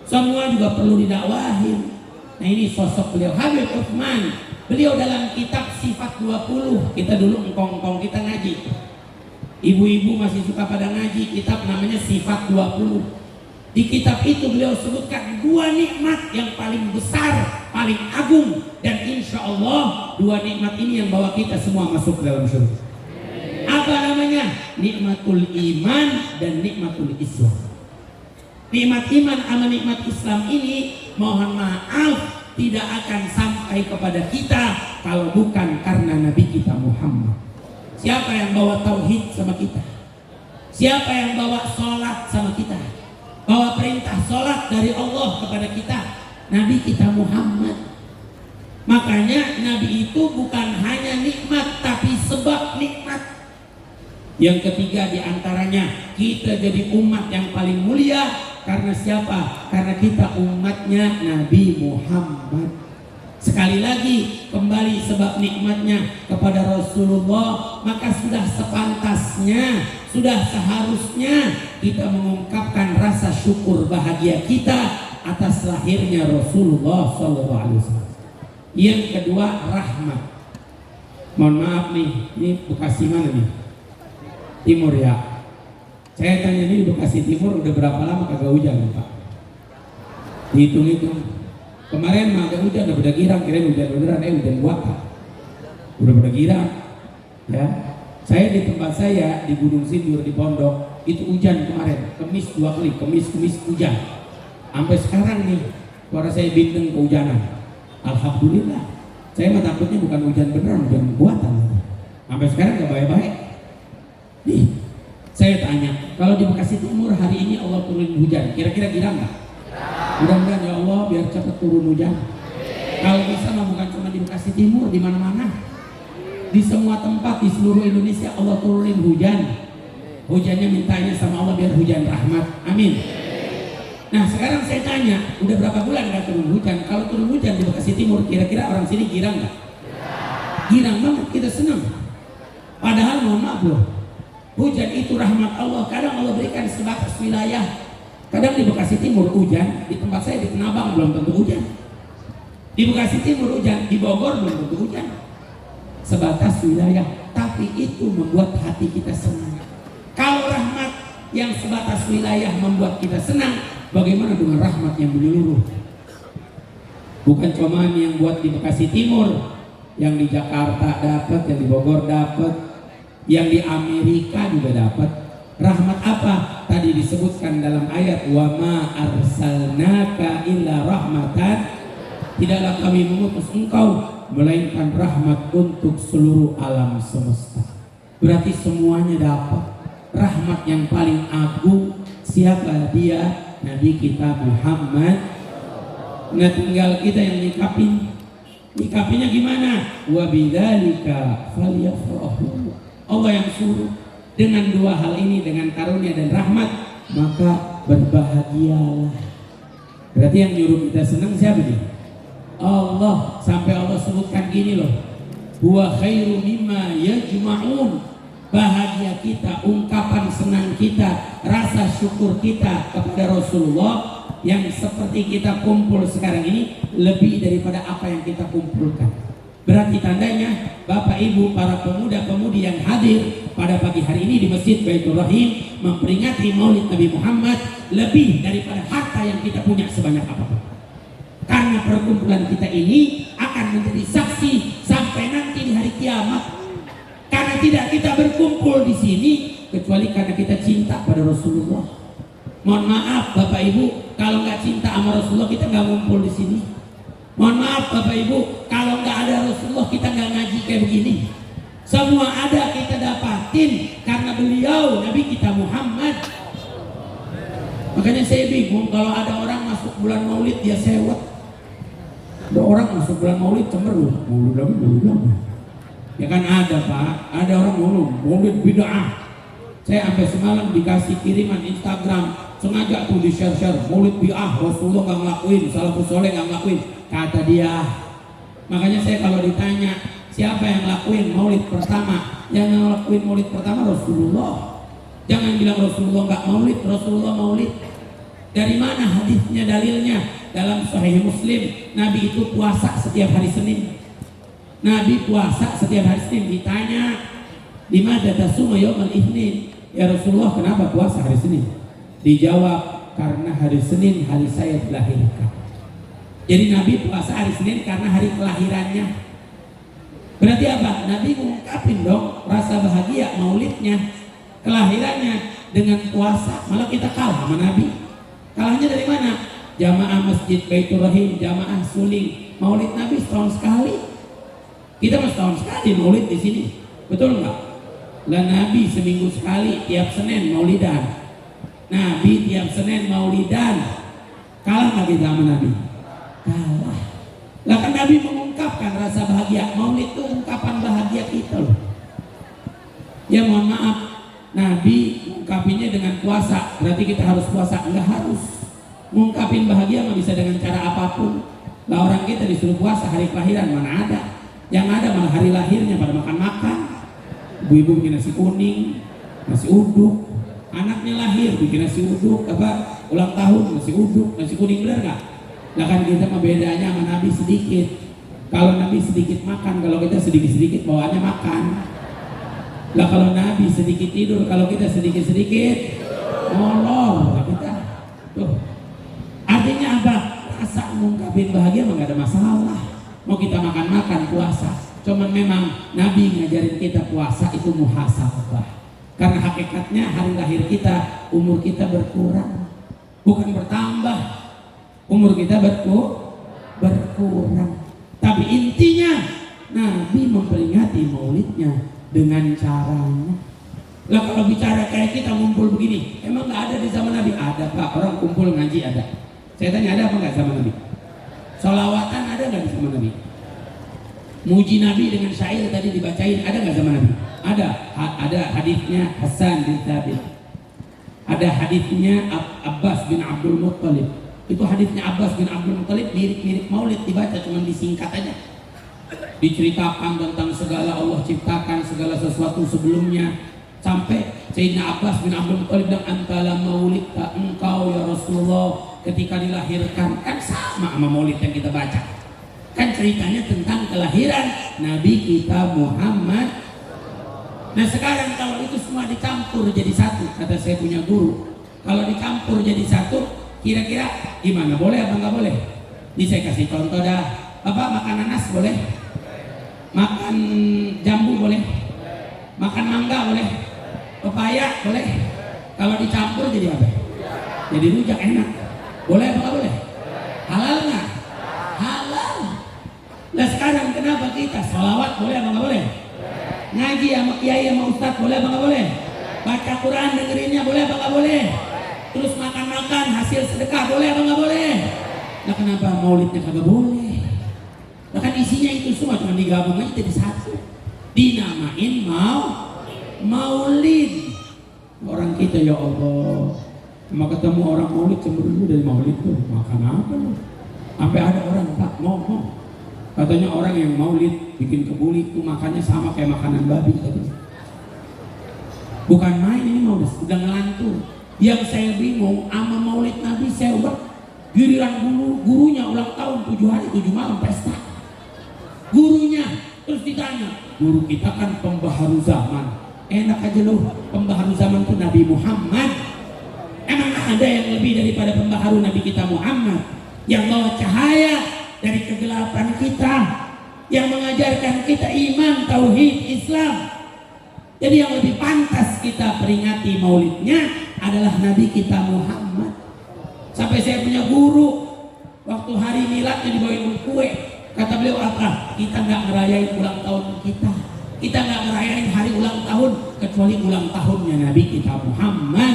Semua juga perlu didakwahin. Nah ini sosok beliau Habib Uthman. Beliau dalam kitab Sifat 20, kita dulu engkong-engkong kita ngaji. Ibu-ibu masih suka pada ngaji, kitab namanya Sifat 20. Di kitab itu beliau sebutkan dua nikmat yang paling besar, paling agung, dan insya Allah dua nikmat ini yang bawa kita semua masuk ke dalam surga. Apa namanya? Nikmatul iman dan nikmatul Islam. Nikmat iman sama nikmat Islam ini mohon maaf tidak akan sampai kepada kita kalau bukan karena Nabi kita Muhammad. Siapa yang bawa tauhid sama kita? Siapa yang bawa sholat sama kita? Bawa perintah sholat dari Allah kepada kita? Nabi kita Muhammad. Makanya Nabi itu bukan hanya nikmat tapi sebab nikmat. Yang ketiga diantaranya kita jadi umat yang paling mulia karena siapa? Karena kita umatnya Nabi Muhammad. Sekali lagi kembali sebab nikmatnya kepada Rasulullah, maka sudah sepantasnya, sudah seharusnya kita mengungkapkan rasa syukur bahagia kita atas lahirnya Rasulullah SAW. Yang kedua rahmat. Mohon maaf nih, ini Bekasi mana nih? Timur ya. Saya tanya ini di Bekasi Timur udah berapa lama kagak hujan Pak? Hitung-hitung. Kemarin mah agak hujan, udah pada girang, kirain hujan beneran, hujan buatan. Udah pada girang. Ya. Saya di tempat saya di Gunung Sindur di Pondok itu hujan kemarin, Kemis 2 kali, Kemis hujan. Sampai sekarang nih, suara saya bintang kehujanan. Alhamdulillah. Saya mah takutnya bukan hujan beneran, hujan buatan. Sampai sekarang gak baik-baik. Nih, saya tanya, kalau di Bekasi Timur hari ini Allah turunin hujan, kira-kira girang nggak? Mudah-mudahan ya Allah biar cepat turun hujan. Kalau bisa mah bukan cuma di Bekasi Timur, di mana-mana, di semua tempat di seluruh Indonesia Allah turunin hujan. Hujannya mintanya sama Allah biar hujan rahmat. Amin. Nah sekarang saya tanya, udah berapa bulan nggak turun hujan? Kalau turun hujan di Bekasi Timur, kira-kira orang sini girang nggak? Girang banget, kita senang. Padahal mohon maaf loh, hujan itu rahmat Allah. Kadang Allah berikan sebatas wilayah. Kadang di Bekasi Timur hujan, di tempat saya di Tenabang belum tentu hujan. Di Bekasi Timur hujan, di Bogor belum tentu hujan. Sebatas wilayah, tapi itu membuat hati kita senang. Kalau rahmat yang sebatas wilayah membuat kita senang, bagaimana dengan rahmat yang menyeluruh? Bukan cuma yang buat di Bekasi Timur, yang di Jakarta dapat, yang di Bogor dapat, yang di Amerika juga dapat. Rahmat apa? Tadi disebutkan dalam ayat wa ma arsalnaka illa rahmatan, tidaklah kami mengutus engkau melainkan rahmat untuk seluruh alam semesta. Berarti semuanya dapat. Rahmat yang paling agung siapa dia? Nabi kita Muhammad. Nah tinggal kita yang nyikapin. Nyikapinya gimana? Wa bidzalika falyafrahu. Allah yang suruh dengan dua hal ini, dengan karunia dan rahmat, maka berbahagialah. Berarti yang nyuruh kita senang siapa nih? Allah. Sampai Allah sebutkan gini loh, huwa khairu mimma yajma'un. Bahagia kita, ungkapan senang kita, rasa syukur kita kepada Rasulullah yang seperti kita kumpul sekarang ini lebih daripada apa yang kita kumpulkan. Berarti tandanya Bapak Ibu para pemuda-pemudi yang hadir pada pagi hari ini di Masjid Baitur Rahim memperingati Maulid Nabi Muhammad lebih daripada harta yang kita punya sebanyak apapun. Karena perkumpulan kita ini akan menjadi saksi sampai nanti di hari kiamat. Karena tidak kita berkumpul di sini kecuali karena kita cinta pada Rasulullah. Mohon maaf Bapak Ibu, kalau nggak cinta sama Rasulullah kita nggak ngumpul di sini. Mohon maaf Bapak Ibu, kalau nggak ada Rasulullah kita nggak ngaji kayak begini. Semua ada kita dapatin karena beliau Nabi kita Muhammad. Makanya saya bingung kalau ada orang masuk bulan Maulid dia sewot. Ada orang masuk bulan Maulid cemberut, Maulid lagi. Ya kan ada Pak, ada orang ngomong Maulid bid'ah. Saya sampai semalam dikasih kiriman Instagram, sengaja tuh di share Maulid bid'ah, Rasulullah nggak ngelakuin, salafus soleh nggak ngelakuin, kata dia. Makanya saya kalau ditanya siapa yang ngelakuin Maulid pertama, yang ngelakuin Maulid pertama Rasulullah. Jangan bilang Rasulullah nggak Maulid, Rasulullah Maulid. Dari mana hadisnya, dalilnya? Dalam Sahih Muslim, Nabi itu puasa setiap hari Senin. Nabi puasa setiap hari Senin. Ditanya, di mana tasuma yaumal itsnin? Ya Rasulullah, kenapa puasa hari Senin? Dijawab, karena hari Senin hari saya dilahirkan. Jadi Nabi puasa hari Senin karena hari kelahirannya. Berarti apa? Nabi mengungkapin dong rasa bahagia maulidnya, kelahirannya dengan puasa. Malah kita kalah sama Nabi. Kalahnya dari mana? Jamaah Masjid Baitur Rahim, jamaah suling. Maulid Nabi setahun sekali. Kita masih tahun sekali maulid di sini, betul nggak? Lah Nabi seminggu sekali, tiap Senin maulidan. Nabi tiap Senin maulidan. Kalah nggak kita sama Nabi? Kalah. Lah kan Nabi mengungkapkan rasa bahagia. Maulid itu ungkapan bahagia kita loh. Ya mohon maaf, Nabi mengungkapinya dengan puasa. Berarti kita harus puasa? Enggak harus. Mengungkapin bahagia nggak bisa dengan cara apapun. Lah orang kita disuruh puasa hari kelahiran mana ada? Yang ada malah hari lahirnya pada makan-makan. Ibu-ibu bikin nasi kuning, nasi uduk. Anaknya lahir bikin nasi uduk, ulang tahun nasi uduk, nasi kuning, benar nggak? Nah kan kita mah bedanya sama Nabi sedikit. Kalau Nabi sedikit makan, kalau kita sedikit-sedikit bawaannya makan. Lah kalau Nabi sedikit tidur, kalau kita sedikit-sedikit molor kita. Tuh. Artinya apa? Rasa mengungkapin bahagia mah nggak ada masalah. Mau kita makan-makan puasa, cuman memang Nabi ngajarin kita puasa itu muhasabah. Karena hakikatnya hari lahir kita, umur kita berkurang, bukan bertambah. Umur kita berkurang. Tapi intinya Nabi memperingati maulidnya dengan caranya. Lah kalau bicara kayak kita ngumpul begini, emang nggak ada di zaman Nabi? Ada Pak, orang kumpul ngaji ada. Saya tanya ada apa nggak zaman Nabi? Sholawatan ada nggak di zaman Nabi? Muji Nabi dengan syair tadi dibacain ada nggak zaman Nabi? Ada. Ada hadisnya Hasan bin Thabit. Ada hadisnya Abbas bin Abdul Muttalib. Itu hadisnya Abbas bin Abdul Muttalib mirip-mirip maulid, dibaca cuma disingkat aja. Diceritakan tentang segala Allah ciptakan segala sesuatu sebelumnya. Sampai Sayyidina Abbas bin Abdul Muttalib dan antara maulid tak engkau ya Rasulullah ketika dilahirkan, kan sama maulid yang kita baca. Kan ceritanya tentang kelahiran Nabi kita Muhammad. Nah sekarang kalau itu semua dicampur jadi satu, kata saya punya guru, kalau dicampur jadi satu, kira-kira gimana? Boleh apa nggak boleh? Ini saya kasih contoh dah. Bapak makan nanas boleh? Makan jambu boleh? Makan mangga boleh? Pepaya boleh? Kalau dicampur jadi apa? Jadi rujak enak. Boleh apa nggak boleh? Halal nggak? Halal. Nah sekarang kenapa kita sholawat boleh apa nggak boleh? Ngaji sama kiai sama ustadz boleh apa nggak boleh? Baca Quran dengerinnya boleh apa nggak boleh? Terus makan-makan hasil sedekah boleh apa nggak boleh? Nah kenapa maulidnya kagak boleh? Nah kan isinya itu semua cuma digabung aja jadi satu. Dinamain maulid. Orang kita ya Allah, mau ketemu orang maulid cemburu dari maulid tuh makan apa lu? Sampai ada orang tak ngomong, katanya orang yang maulid bikin kebuli itu makannya sama kayak makanan babi katanya. Bukan main ini maulid, udah ngelantur. Yang saya bingung sama maulid Nabi saya buat giliran gurunya ulang tahun 7 hari 7 malam pesta. Gurunya terus ditanya, guru kita kan pembaharu zaman. Enak aja loh, pembaharu zaman itu Nabi Muhammad. Emang ada yang lebih daripada pembaharu Nabi kita Muhammad, yang bawa cahaya dari kegelapan kita, yang mengajarkan kita iman, tauhid, Islam. Jadi yang lebih pantas kita peringati maulidnya adalah Nabi kita Muhammad. Sampai saya punya guru, waktu hari miladnya dibawain kue, kata beliau apa? Kita nggak ngerayain ulang tahun kita. Kita nggak ngerayain hari ulang tahun kecuali ulang tahunnya Nabi kita Muhammad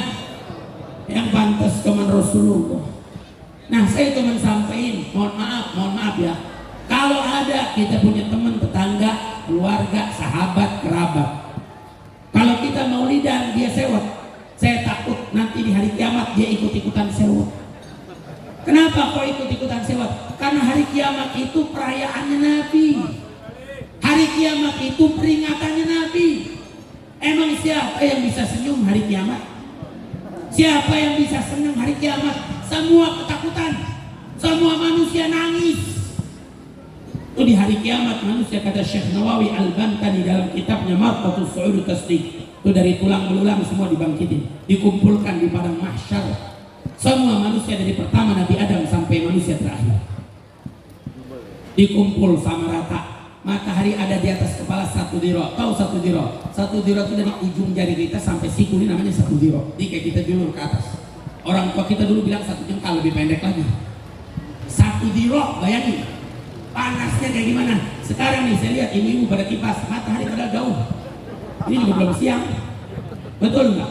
yang pantas teman Rasulullah. Nah saya cuma sampaikan, mohon maaf ya. Kalau ada kita punya teman, tetangga, keluarga, sahabat, kerabat, kalau kita maulidan dia sewot, saya takut nanti di hari kiamat dia ikut-ikutan sewot. Kenapa kok ikut-ikutan sewot? Karena hari kiamat itu perayaannya Nabi. Hari kiamat itu peringatannya Nabi. Emang siapa yang bisa senyum hari kiamat? Siapa yang bisa senang hari kiamat? Semua ketakutan, semua manusia nangis. Itu di hari kiamat manusia, kata Syekh Nawawi Al-Bantani dalam kitabnya Marqatus Su'ud Tasdiq. Itu dari tulang belulang semua dibangkitin, dikumpulkan di padang mahsyar. Semua manusia dari pertama Nabi Adam sampai manusia terakhir dikumpul sama rata. Matahari ada di atas kepala 1 diro. Tahu 1 diro? 1 diro itu dari ujung jari kita sampai siku, ini namanya 1 diro. Ini kayak kita dulu ke atas. Orang tua kita dulu bilang 1 jengkal, lebih pendek lagi. 1 diro, bayangin panasnya kayak gimana. Sekarang nih saya lihat ibu-ibu pada kipas, matahari pada jauh. Ini juga belum siang. Betul nggak?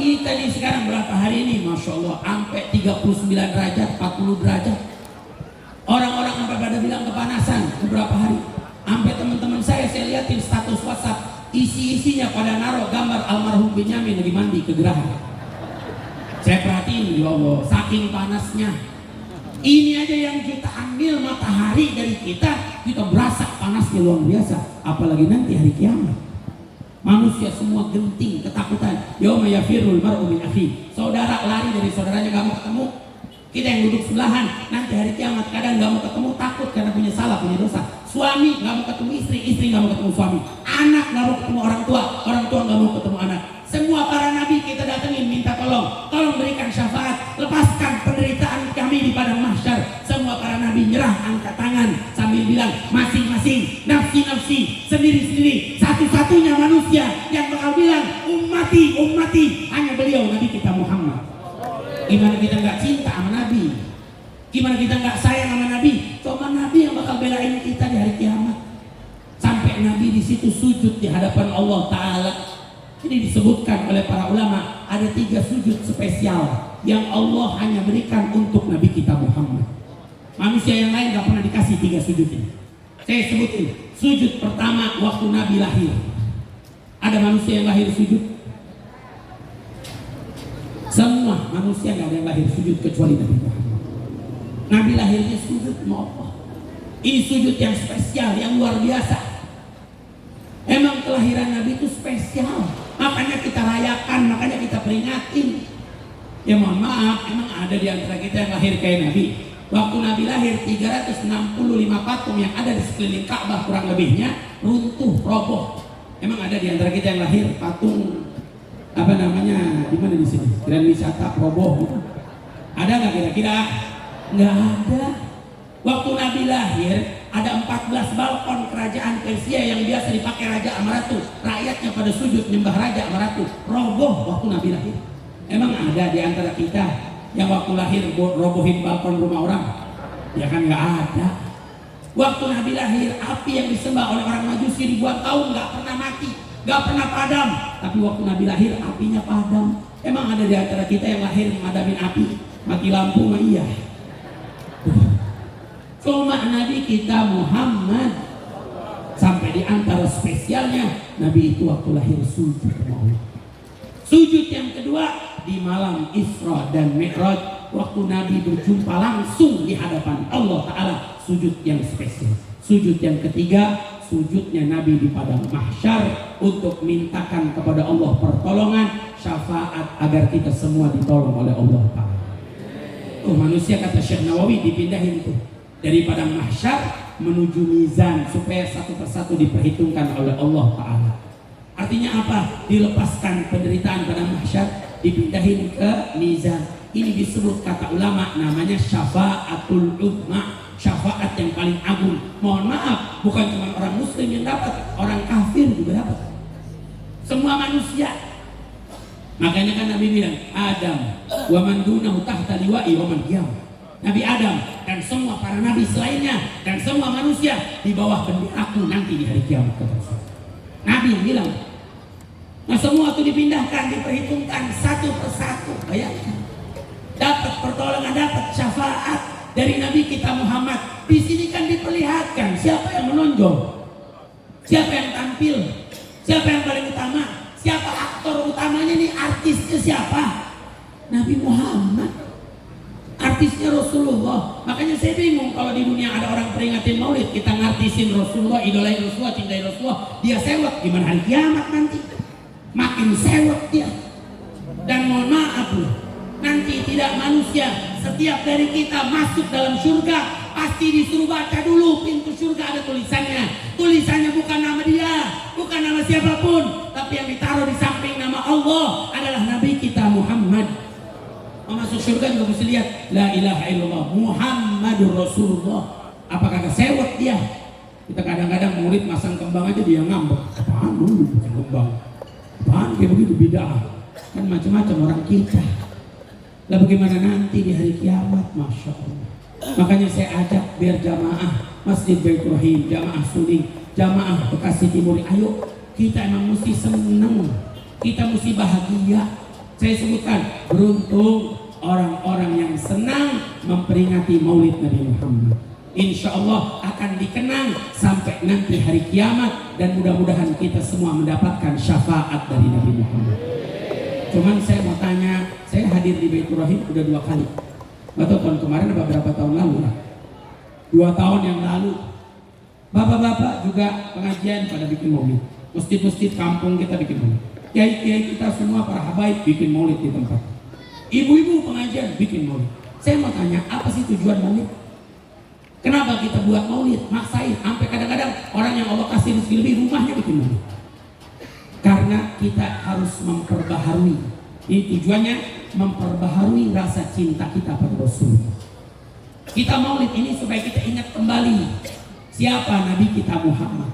Kita nih sekarang berapa hari ini? Masya Allah, sampai 39 derajat, 40 derajat. Orang-orang sampai pada bilang kepanasan beberapa hari. Sampai teman-teman saya lihatin status WhatsApp, isi-isinya pada naruh gambar almarhum Benyamin lagi mandi ke Geraha. Saya perhatiin, ya Allah, saking panasnya. Ini aja yang kita ambil matahari dari kita berasa panasnya luar biasa. Apalagi nanti hari kiamat. Manusia semua genting, ketakutan. Yauma yafirul mar'u min akhi. Saudara lari dari saudaranya, gak mau ketemu. Kita yang duduk sebelahan, nanti hari kiamat kadang gak mau ketemu, takut karena punya salah, punya dosa. Suami gak mau ketemu istri, istri gak mau ketemu suami. Anak gak mau ketemu orang tua gak mau ketemu anak. Semua para nabi kita datengin minta tolong berikan syafaat, lepaskan penderitaan kami di padang mahsyar. Semua para nabi nyerah, angkat tangan sambil bilang masing-masing, nafsi-nafsi, sendiri-sendiri. Satu-satunya manusia yang bakal bilang ummati, hanya beliau Nabi kita Muhammad. Gimana kita nggak cinta sama Nabi? Gimana kita nggak sayang sama Nabi? Cuma Nabi yang bakal belain kita di hari kiamat. Sampai Nabi di situ sujud di hadapan Allah Ta'ala. Ini disebutkan oleh para ulama, ada 3 sujud spesial yang Allah hanya berikan untuk Nabi kita Muhammad. Manusia yang lain gak pernah dikasih 3 sujud ini. Saya sebutin. Sujud pertama waktu Nabi lahir. Ada manusia yang lahir sujud? Semua manusia gak ada yang lahir sujud kecuali Nabi Muhammad. Nabi lahirnya sujud mau apa? Ini sujud yang spesial, yang luar biasa. Emang kelahiran Nabi itu spesial, makanya kita rayakan, makanya kita peringatin. Ya mohon maaf, emang ada di antara kita yang lahir kayak Nabi. Waktu Nabi lahir 365 patung yang ada di sekeliling Ka'bah kurang lebihnya runtuh, roboh. Emang ada di antara kita yang lahir patung apa namanya di mana di sini? Grand wisata roboh gitu. Ada nggak kira-kira? Nggak ada. Waktu Nabi lahir ada 14 balkon kerajaan Persia yang biasa dipakai Raja sama Ratu. Rakyatnya pada sujud nyembah Raja sama Ratu. Roboh waktu Nabi lahir. Emang ada di antara kita yang waktu lahir robohin balkon rumah orang? Ya kan nggak ada. Waktu Nabi lahir, api yang disembah oleh orang Majusi ribuan tahun nggak pernah mati, nggak pernah padam. Tapi waktu Nabi lahir, apinya padam. Emang ada di antara kita yang lahir menghadapi api? Mati lampu mah iya. Cuma Nabi kita Muhammad sampai di antara spesialnya Nabi itu waktu lahir sujud sama Allah. Sujud yang kedua di malam Isra dan Mi'raj waktu Nabi berjumpa langsung di hadapan Allah Ta'ala, sujud yang spesial. Sujud yang ketiga sujudnya Nabi di padang mahsyar untuk mintakan kepada Allah pertolongan, syafaat agar kita semua ditolong oleh Allah Ta'ala. Manusia kata Syekh Nawawi dipindahin tuh dari padang mahsyar menuju mizan supaya satu persatu diperhitungkan oleh Allah Ta'ala. Artinya apa? Dilepaskan penderitaan padang mahsyar, dipindahin ke mizan. Ini disebut kata ulama namanya syafaatul uzma, syafaat yang paling agung. Mohon maaf, bukan cuma orang muslim yang dapat, orang kafir juga dapat. Semua manusia. Makanya kan Nabi bilang, Adam wa man dunahu tahta liwa'i wa man qiyamah. Nabi Adam dan semua para nabi selainnya dan semua manusia di bawah benderaku nanti di hari kiamat. Nabi yang bilang. Nah semua itu dipindahkan, diperhitungkan satu persatu. Bayangkan. Dapat pertolongan, dapat syafaat dari Nabi kita Muhammad. Di sini kan diperlihatkan siapa yang menonjol, siapa yang tampil, siapa yang paling utama, siapa aktor utamanya nih, artisnya siapa? Nabi Muhammad. Artisnya Rasulullah. Makanya saya bingung kalau di dunia ada orang peringatin maulid, kita ngartisin Rasulullah, idolain Rasulullah, cintai Rasulullah, dia sewot. Gimana hari kiamat nanti? Makin sewot dia. Dan mohon maaf loh, nanti tidak manusia, setiap dari kita masuk dalam surga pasti disuruh baca dulu pintu surga, ada tulisannya. Tulisannya bukan nama dia, bukan nama siapapun, tapi yang ditaruh di samping nama Allah adalah Nabi kita Muhammad. Mau masuk surga juga mesti lihat la ilaha illallah Muhammadur Rasulullah. Apakah kesewot dia? Kita kadang-kadang murid masang kembang aja dia ngambek. Apaan dulu masang kembang? Apaan kayak begitu bidah? Kan macam-macam orang kita. Lah bagaimana nanti di hari kiamat? Masya Allah. Makanya saya ajak biar jamaah Masjid Baitur Rahim, jamaah Suning, jamaah Bekasi Timur, ayo kita emang mesti senang, kita mesti bahagia. Saya sebutkan, beruntung orang-orang yang senang memperingati maulid Nabi Muhammad. Insya Allah akan dikenang sampai nanti hari kiamat, dan mudah-mudahan kita semua mendapatkan syafaat dari Nabi Muhammad. Cuman saya mau tanya, saya hadir di Baitur Rahim udah 2 kali. Nggak tahu tahun kemarin apa berapa tahun lalu lah. 2 tahun yang lalu. Bapak-bapak juga pengajian pada bikin maulid. Masjid-masjid kampung kita bikin maulid. Kiai-kiai kita semua para habaib bikin maulid di tempat. Ibu-ibu pengajian bikin maulid. Saya mau tanya, apa sih tujuan maulid? Kenapa kita buat maulid? Maksain, sampai kadang-kadang orang yang Allah kasih rezeki lebih rumahnya bikin maulid. Karena kita harus memperbaharui. Ini tujuannya memperbaharui rasa cinta kita pada Rasulullah. Kita maulid ini supaya kita ingat kembali siapa Nabi kita Muhammad.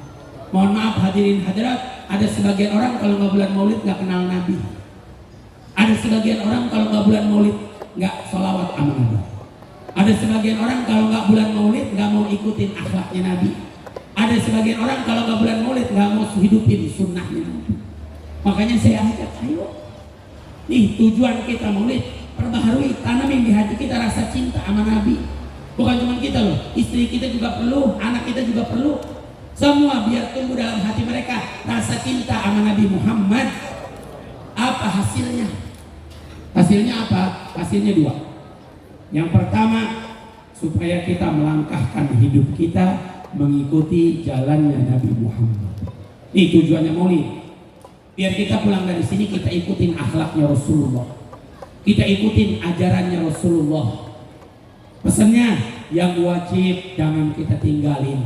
Mohon maaf hadirin hadirat, ada sebagian orang kalau nggak bulan Maulid nggak kenal Nabi. Ada sebagian orang kalau nggak bulan Maulid nggak sholawat sama Nabi. Ada sebagian orang kalau nggak bulan Maulid nggak mau ikutin akhlaknya Nabi. Ada sebagian orang kalau nggak bulan Maulid nggak mau hidupin sunnahnya Nabi. Makanya saya ajak, ayo, nih tujuan kita Maulid, perbaharui, tanamin di hati kita rasa cinta sama Nabi. Bukan cuma kita loh, istri kita juga perlu, anak kita juga perlu. Semua biar tumbuh dalam hati mereka rasa cinta sama Nabi Muhammad. Apa hasilnya? Hasilnya apa? Hasilnya dua. Yang pertama, supaya kita melangkahkan hidup kita mengikuti jalannya Nabi Muhammad. Ini tujuannya Maulid. Biar kita pulang dari sini kita ikutin akhlaknya Rasulullah. Kita ikutin ajarannya Rasulullah. Pesannya yang wajib jangan kita tinggalin.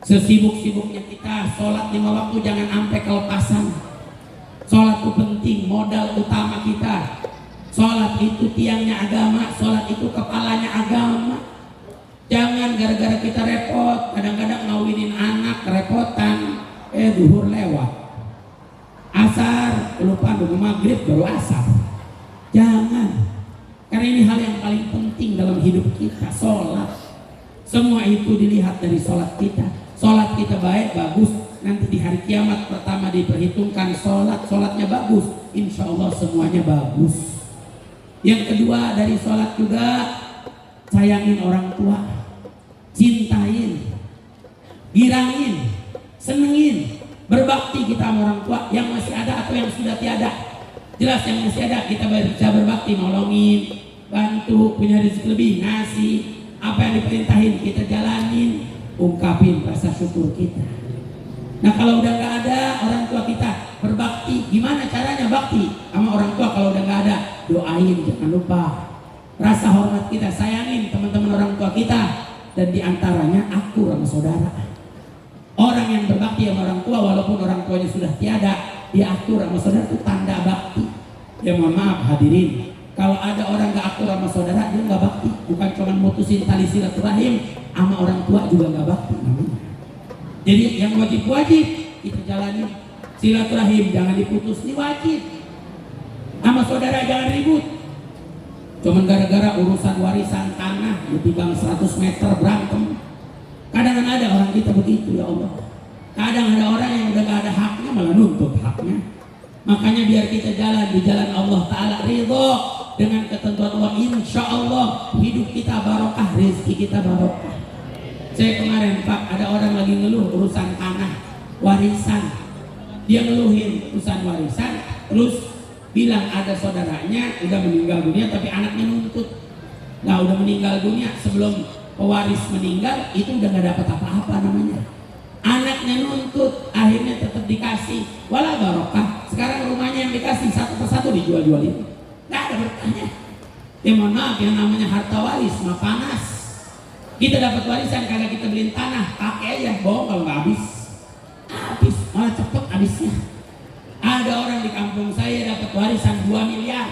Sesibuk-sibuknya kita sholat 5 waktu jangan sampai kelepasan. Sholat itu penting, modal utama kita. Sholat itu tiangnya agama, sholat itu kepalanya agama. Jangan gara-gara kita repot, kadang-kadang ngawinin anak kerepotan, duhur lewat. Asar, lupa nunggu maghrib baru asar. Jangan, karena ini hal yang paling penting dalam hidup kita, sholat. Semua itu dilihat dari sholat kita. Sholat kita baik, bagus, nanti di hari kiamat pertama diperhitungkan sholatnya bagus, insya Allah semuanya bagus. Yang kedua dari sholat juga, sayangin orang tua, cintain, girangin, senengin, berbakti kita sama orang tua yang masih ada atau yang sudah tiada. Jelas yang masih ada kita bisa berbakti, nolongin, bantu, punya rezeki lebih, ngasih, apa yang diperintahin kita jalanin, ungkapin rasa syukur kita. Nah kalau udah nggak ada orang tua kita berbakti, gimana caranya bakti sama orang tua kalau udah nggak ada? Doain, jangan lupa. Rasa hormat kita, sayangin teman-teman orang tua kita, dan diantaranya aku sama saudara. Orang yang berbakti sama orang tua walaupun orang tuanya sudah tiada, dia akur sama saudara itu tanda bakti. Ya mohon maaf hadirin, kalau ada orang gak akur sama saudara dia gak bakti. Bukan cuma mutusin tali silaturahim, sama orang tua juga gak bakti namanya. Jadi yang wajib-wajib kita jalani. Silaturahim jangan diputus, ini wajib. Sama saudara jangan ribut. Cuman gara-gara urusan warisan tanah ditimbang 100 meter berantem. Kadang ada orang kita begitu, ya Allah. Kadang ada orang yang udah gak ada haknya malah nuntut haknya. Makanya biar kita jalan di jalan Allah Ta'ala ridho dengan ketentuan Allah, insya Allah hidup kita barokah, rezeki kita barokah. Saya kemarin Pak, ada orang lagi ngeluh urusan tanah, warisan. Dia ngeluhin urusan warisan, terus bilang ada saudaranya udah meninggal dunia tapi anaknya nuntut. Nah udah meninggal dunia, sebelum pewaris meninggal itu udah gak dapat apa-apa namanya. Anaknya nuntut, akhirnya tetap dikasih, wala barokah. Sekarang rumahnya yang dikasih satu persatu dijual-jualin, gak ada berkahnya. Ya mohon maaf, yang namanya harta waris mah panas. Kita dapat warisan kagak kita beliin tanah, pakai aja, bohong kalau nggak habis, malah cepet habisnya. Ada orang di kampung saya dapat warisan 2 miliar,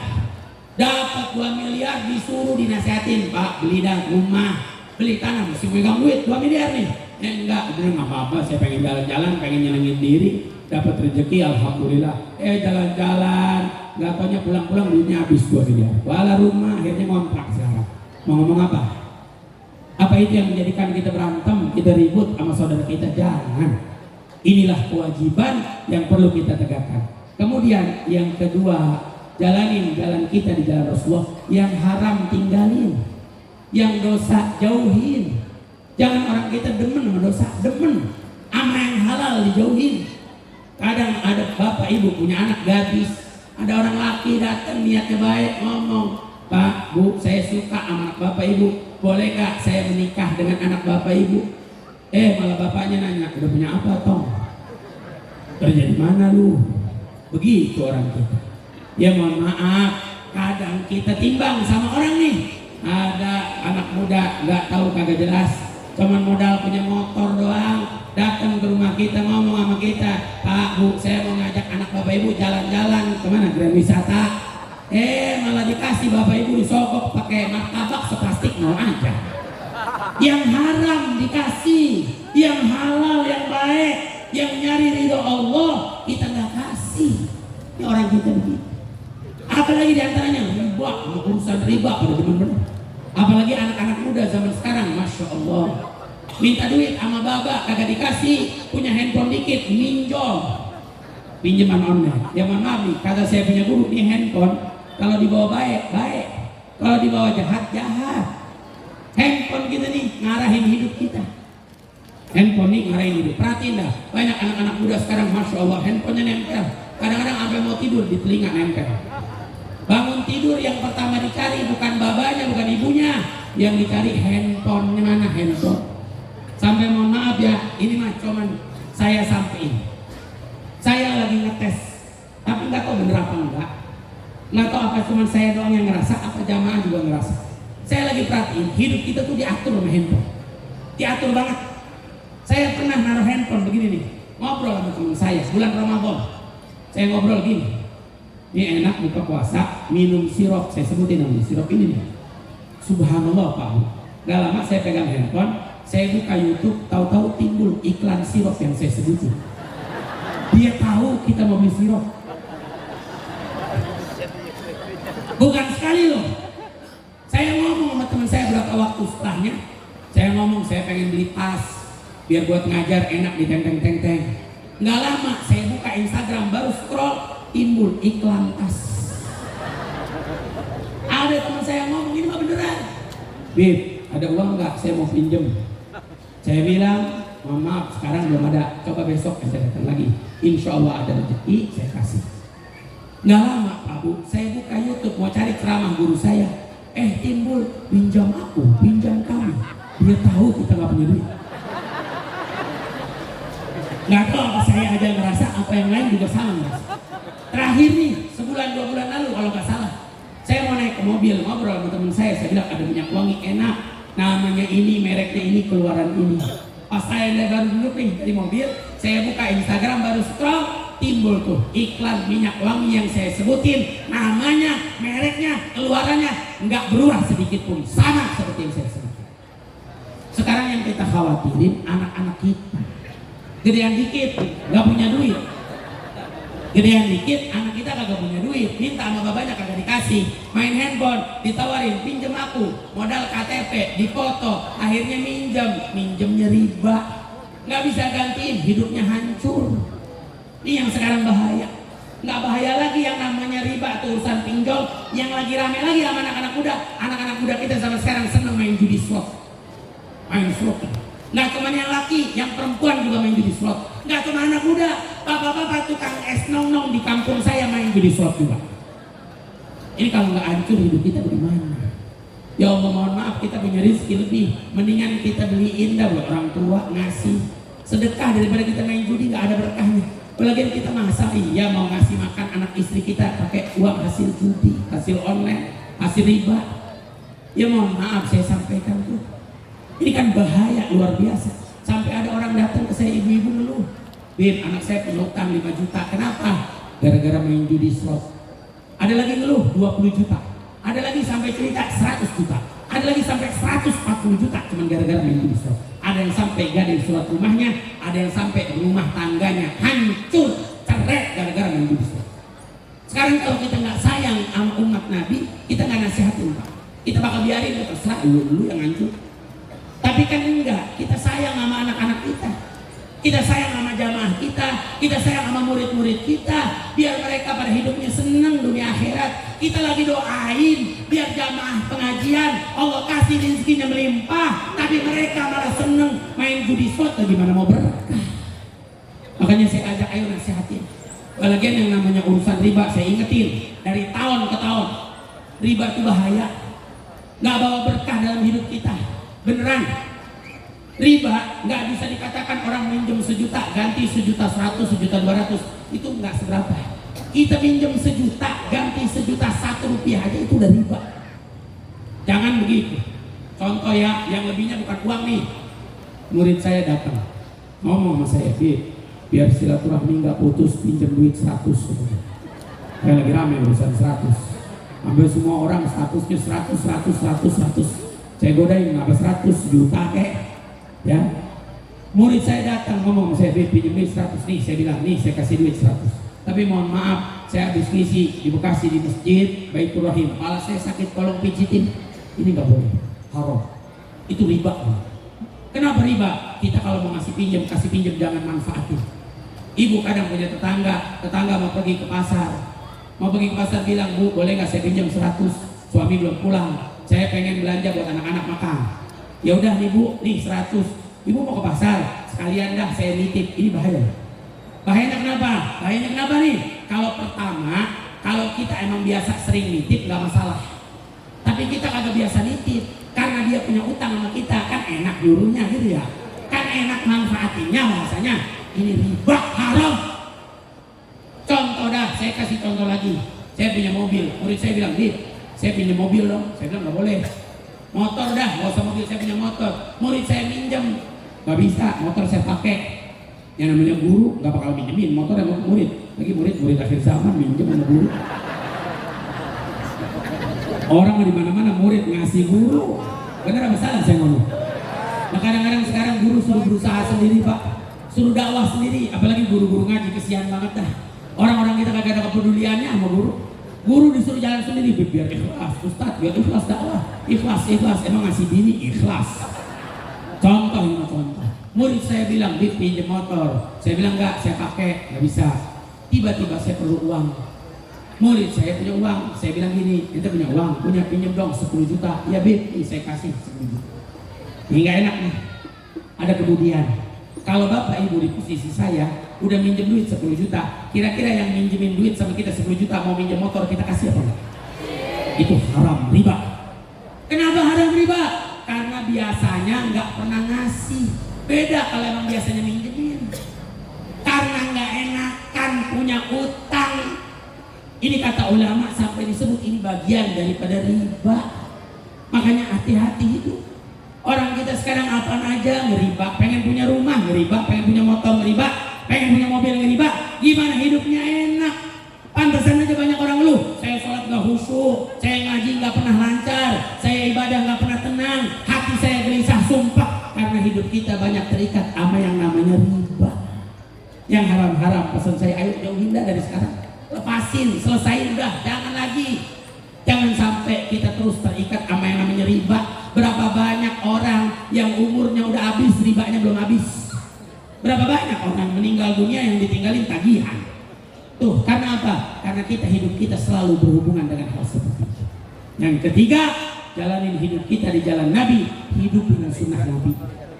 dapat 2 miliar disuruh dinasehatin, Pak beli dah rumah, beli tanah, mesti megang duit 2 miliar nih. Enggak, bener nggak apa-apa, saya pengen jalan-jalan, pengen nyenengin diri, dapat rezeki, alhamdulillah. Jalan-jalan, nggak taunya pulang-pulang duitnya habis 2 miliar. Wala rumah, akhirnya ngontrak sekarang. Mau ngomong apa? Apa itu yang menjadikan kita berantem, kita ribut sama saudara kita? Jangan. Inilah kewajiban yang perlu kita tegakkan. Kemudian yang kedua, jalanin jalan kita di jalan Rasulullah. Yang haram tinggalin, yang dosa jauhin. Jangan orang kita demen sama dosa, demen sama yang halal dijauhin. Kadang ada bapak ibu punya anak gadis, ada orang laki datang niatnya baik ngomong, Pak, Bu, saya suka sama anak bapak ibu, boleh gak saya menikah dengan anak bapak ibu? Malah bapaknya nanya, udah punya apa Tom? Kerja di mana lu? Begitu orang kita. Ya mohon maaf, kadang kita timbang sama orang nih. Ada anak muda nggak tahu kagak jelas, cuman modal punya motor doang, datang ke rumah kita ngomong sama kita, Pak, Bu, saya mau ngajak anak bapak ibu jalan-jalan kemana? Grand Wisata. Malah dikasih bapak ibu disogok pakai martabak seplastik mau aja. Yang haram dikasih, yang halal yang baik yang nyari ridho Allah kita nggak kasih. Ini orang kita begitu. Apalagi diantaranya riba, urusan riba pada benar-benar. Apalagi anak-anak muda zaman sekarang, masya Allah, minta duit sama baba kagak dikasih, punya handphone dikit minjol, pinjaman online. Ya mohon maaf nih, kata saya punya guru, nih handphone kalau dibawa baik baik, kalau dibawa jahat jahat. Handphone kita nih ngarahin hidup kita. Handphone nih ngarahin hidup. Perhatiin dah, banyak anak-anak muda sekarang, masya Allah, handphonenya nempel. Kadang-kadang sampai mau tidur di telinga nempel. Bangun tidur yang pertama dicari bukan babanya, bukan ibunya, yang dicari handphonenya mana handphone. Sampai mohon maaf ya, ini mah cuman saya sampein. Saya lagi ngetes, tapi nggak tahu bener apa enggak. Nggak tahu apa cuman saya doang yang ngerasa, apa jamaah juga ngerasa. Saya lagi perhatiin, hidup kita tuh diatur sama handphone. Diatur banget. Saya pernah naruh handphone begini nih, ngobrol sama teman saya, bulan Ramadan. Saya ngobrol gini, ini enak buka puasa, minum sirup, saya sebutin namanya sirup ini nih. Subhanallah Pak, gak lama saya pegang handphone, saya buka YouTube, tahu-tahu timbul iklan sirup yang saya sebutin. Dia tahu kita mau beli sirup. Bukan sekali loh. Saya ngomong sama teman saya berapa waktu setelahnya, saya ngomong saya pengen beli tas, biar buat ngajar enak di teng-teng-teng. Nggak lama saya buka Instagram, baru scroll timbul iklan tas. Ada teman saya ngomong, ini mah beneran. Bib, ada uang nggak? Saya mau pinjem. Saya bilang, mohon maaf sekarang belum ada, coba besok saya datang lagi. Insya Allah ada rezeki, saya kasih. Nggak lama Pak Bu, saya buka YouTube mau cari ceramah guru saya. Timbul, pinjam aku, pinjam kamu. Dia tahu kita nggak punya duit. Nggak tahu apa saya aja ngerasa, apa yang lain juga sama mas. Terakhir nih, sebulan 2 bulan lalu kalau nggak salah, saya mau naik ke mobil, ngobrol sama teman saya bilang ada minyak wangi enak, namanya ini, mereknya ini, keluaran ini. Pas saya baru duduk nih di mobil, saya buka Instagram, baru scroll, timbul tuh iklan minyak wangi yang saya sebutin, namanya, mereknya, keluarannya nggak berubah sedikit pun, sama seperti yang saya sebutkan. Sekarang yang kita khawatirin anak-anak kita. Gedean dikit, nggak punya duit. Gedean dikit, anak kita kagak punya duit. Minta sama babanya kagak dikasih. Main handphone, ditawarin, pinjem aku. Modal KTP, dipoto. Akhirnya minjemnya riba. Nggak bisa gantiin, hidupnya hancur. Ini yang sekarang bahaya. Nggak bahaya lagi yang namanya riba atau urusan pinjol. Yang lagi rame lagi sama anak-anak muda. Anak-anak muda kita sama sekarang seneng main judi slot. Main slot. Nggak cuma yang laki, yang perempuan juga main judi slot. Nggak cuma anak muda, bapak-bapak tukang es nong-nong di kampung saya main judi slot juga. Ini kalau nggak hancur hidup kita bagaimana? Ya Allah mohon maaf, kita punya rezeki lebih, mendingan kita beliin dah buat orang tua, ngasih sedekah daripada kita main judi nggak ada berkahnya. Apalagi kita masa iya mau ngasih makan anak istri kita pakai uang hasil judi, hasil online, hasil riba. Ya mohon maaf saya sampaikan tuh. Ini kan bahaya luar biasa. Sampai ada orang datang ke saya, ibu-ibu ngeluh, Bib, anak saya punya utang 5 juta. Kenapa? Gara-gara main judi slot. Ada lagi ngeluh 20 juta. Ada lagi sampai cerita 100 juta. Ada lagi sampai 140 juta cuman gara-gara main judi slot. Ada yang sampai gading surat rumahnya, ada yang sampai rumah tangganya hancur, cerai gara-gara main judi slot. Sekarang kalau kita nggak sayang sama umat Nabi, kita nggak nasihatin Pak. Kita bakal biarin, terserah dulu yang hancur. Tapi kan enggak, kita sayang sama anak-anak kita sayang sama jamaah kita sayang sama murid-murid kita, biar mereka pada hidupnya senang dunia akhirat. Kita lagi doain biar jamaah pengajian Allah kasih rezekinya melimpah, tapi mereka malah senang main judi slot, gimana mau berkah? Makanya saya ajak, ayo nasihatin. Bagian yang namanya urusan riba saya ingetin dari tahun ke tahun, riba itu bahaya, nggak bawa berkah dalam hidup kita. Beneran, riba nggak bisa dikatakan orang minjem 1 juta ganti 1.100.000, 1.200.000 itu nggak seberapa. Kita minjem 1 juta ganti 1.001 rupiah aja itu udah riba. Jangan begitu. Contoh ya, yang lebihnya bukan uang nih. Murid saya datang ngomong sama saya, biar silaturahmi nggak putus, pinjam duit 100. Kayak lagi rame urusan 100. Ambil semua orang statusnya 100. Saya godain, apa 100 juta kek, ya. Murid saya datang ngomong, saya pinjam duit 100 nih, saya bilang nih saya kasih duit 100. Tapi mohon maaf, saya habis ngisi di Bekasi di masjid Baitur Rahim, kepala saya sakit, tolong pijitin. Ini nggak boleh, haram. Itu riba. Kenapa riba? Kita kalau mau ngasih pinjam, kasih pinjam, jangan manfaatin. Ibu kadang punya tetangga mau pergi ke pasar, bilang, Bu boleh nggak saya pinjam 100? Suami belum pulang, saya pengen belanja buat anak-anak makan. Ya udah nih Bu, nih 100. Ibu mau ke pasar, sekalian dah saya nitip. Ini bahaya. Bahayanya kenapa? Bahayanya kenapa nih? Kalau pertama, kalau kita emang biasa sering nitip nggak masalah. Tapi kita kagak biasa nitip, karena dia punya utang sama kita, kan enak nyuruhnya gitu ya. Kan enak manfaatinnya bahasanya. Ini riba, haram. Contoh dah, saya kasih contoh lagi. Saya punya mobil, murid saya bilang, Dit, saya pinjam mobil dong. Saya bilang nggak boleh. Motor dah, nggak usah mobil, saya punya motor. Murid saya minjem, nggak bisa, motor saya pakai. Yang namanya guru nggak bakal minjemin motor sama murid. Lagi murid akhir zaman minjem sama guru. Orang di mana-mana murid ngasih guru. Bener apa salah saya ngomong? Nah kadang-kadang sekarang guru suruh berusaha sendiri Pak, suruh dakwah sendiri. Apalagi guru-guru ngaji, kesian banget dah. Orang-orang kita kagak ada kepeduliannya sama guru. Guru disuruh jalan sendiri biar ikhlas, Ustaz biar ikhlas dakwah. Ikhlas, emang ngasih diri ikhlas. Contoh. Murid saya bilang, Dit pinjam motor. Saya bilang enggak, saya pakai, nggak bisa. Tiba-tiba saya perlu uang. Murid saya punya uang, saya bilang gini, ente punya uang, punya pinjam dong 10 juta. Ya Bib, saya kasih 10 juta. Ini nggak enak nih. Ada kemudian. Kalau bapak ibu di posisi saya udah minjem duit 10 juta, kira-kira yang minjemin duit sama kita 10 juta mau minjem motor kita kasih apa enggak? Itu haram, riba. Kenapa haram riba? Karena biasanya nggak pernah ngasih. Beda kalau emang biasanya minjemin. Karena nggak enakan punya utang. Ini kata ulama sampai disebut ini bagian daripada riba. Makanya hati-hati itu. Orang kita sekarang apaan aja ngeriba, pengen punya rumah ngeriba, pengen punya motor ngeriba, pengen punya mobil ngeriba. Gimana hidupnya enak? Pantesan aja banyak orang ngeluh. Saya sholat nggak khusyuk, saya ngaji nggak pernah lancar, saya ibadah nggak pernah tenang, hati saya gelisah, sumpah. Karena hidup kita banyak terikat sama yang namanya riba. Yang haram-haram pesan saya, ayo jauhin dah dari sekarang. Lepasin, selesain udah, jangan lagi. Jangan sampai kita terus terikat sama yang namanya riba. Berapa banyak orang yang umurnya udah habis, ribanya belum habis. Berapa banyak orang meninggal dunia yang ditinggalin tagihan. Tuh, karena apa? Karena kita hidup kita selalu berhubungan dengan hal seperti itu. Yang ketiga, jalanin hidup kita di jalan Nabi, hidup dengan sunnah Nabi.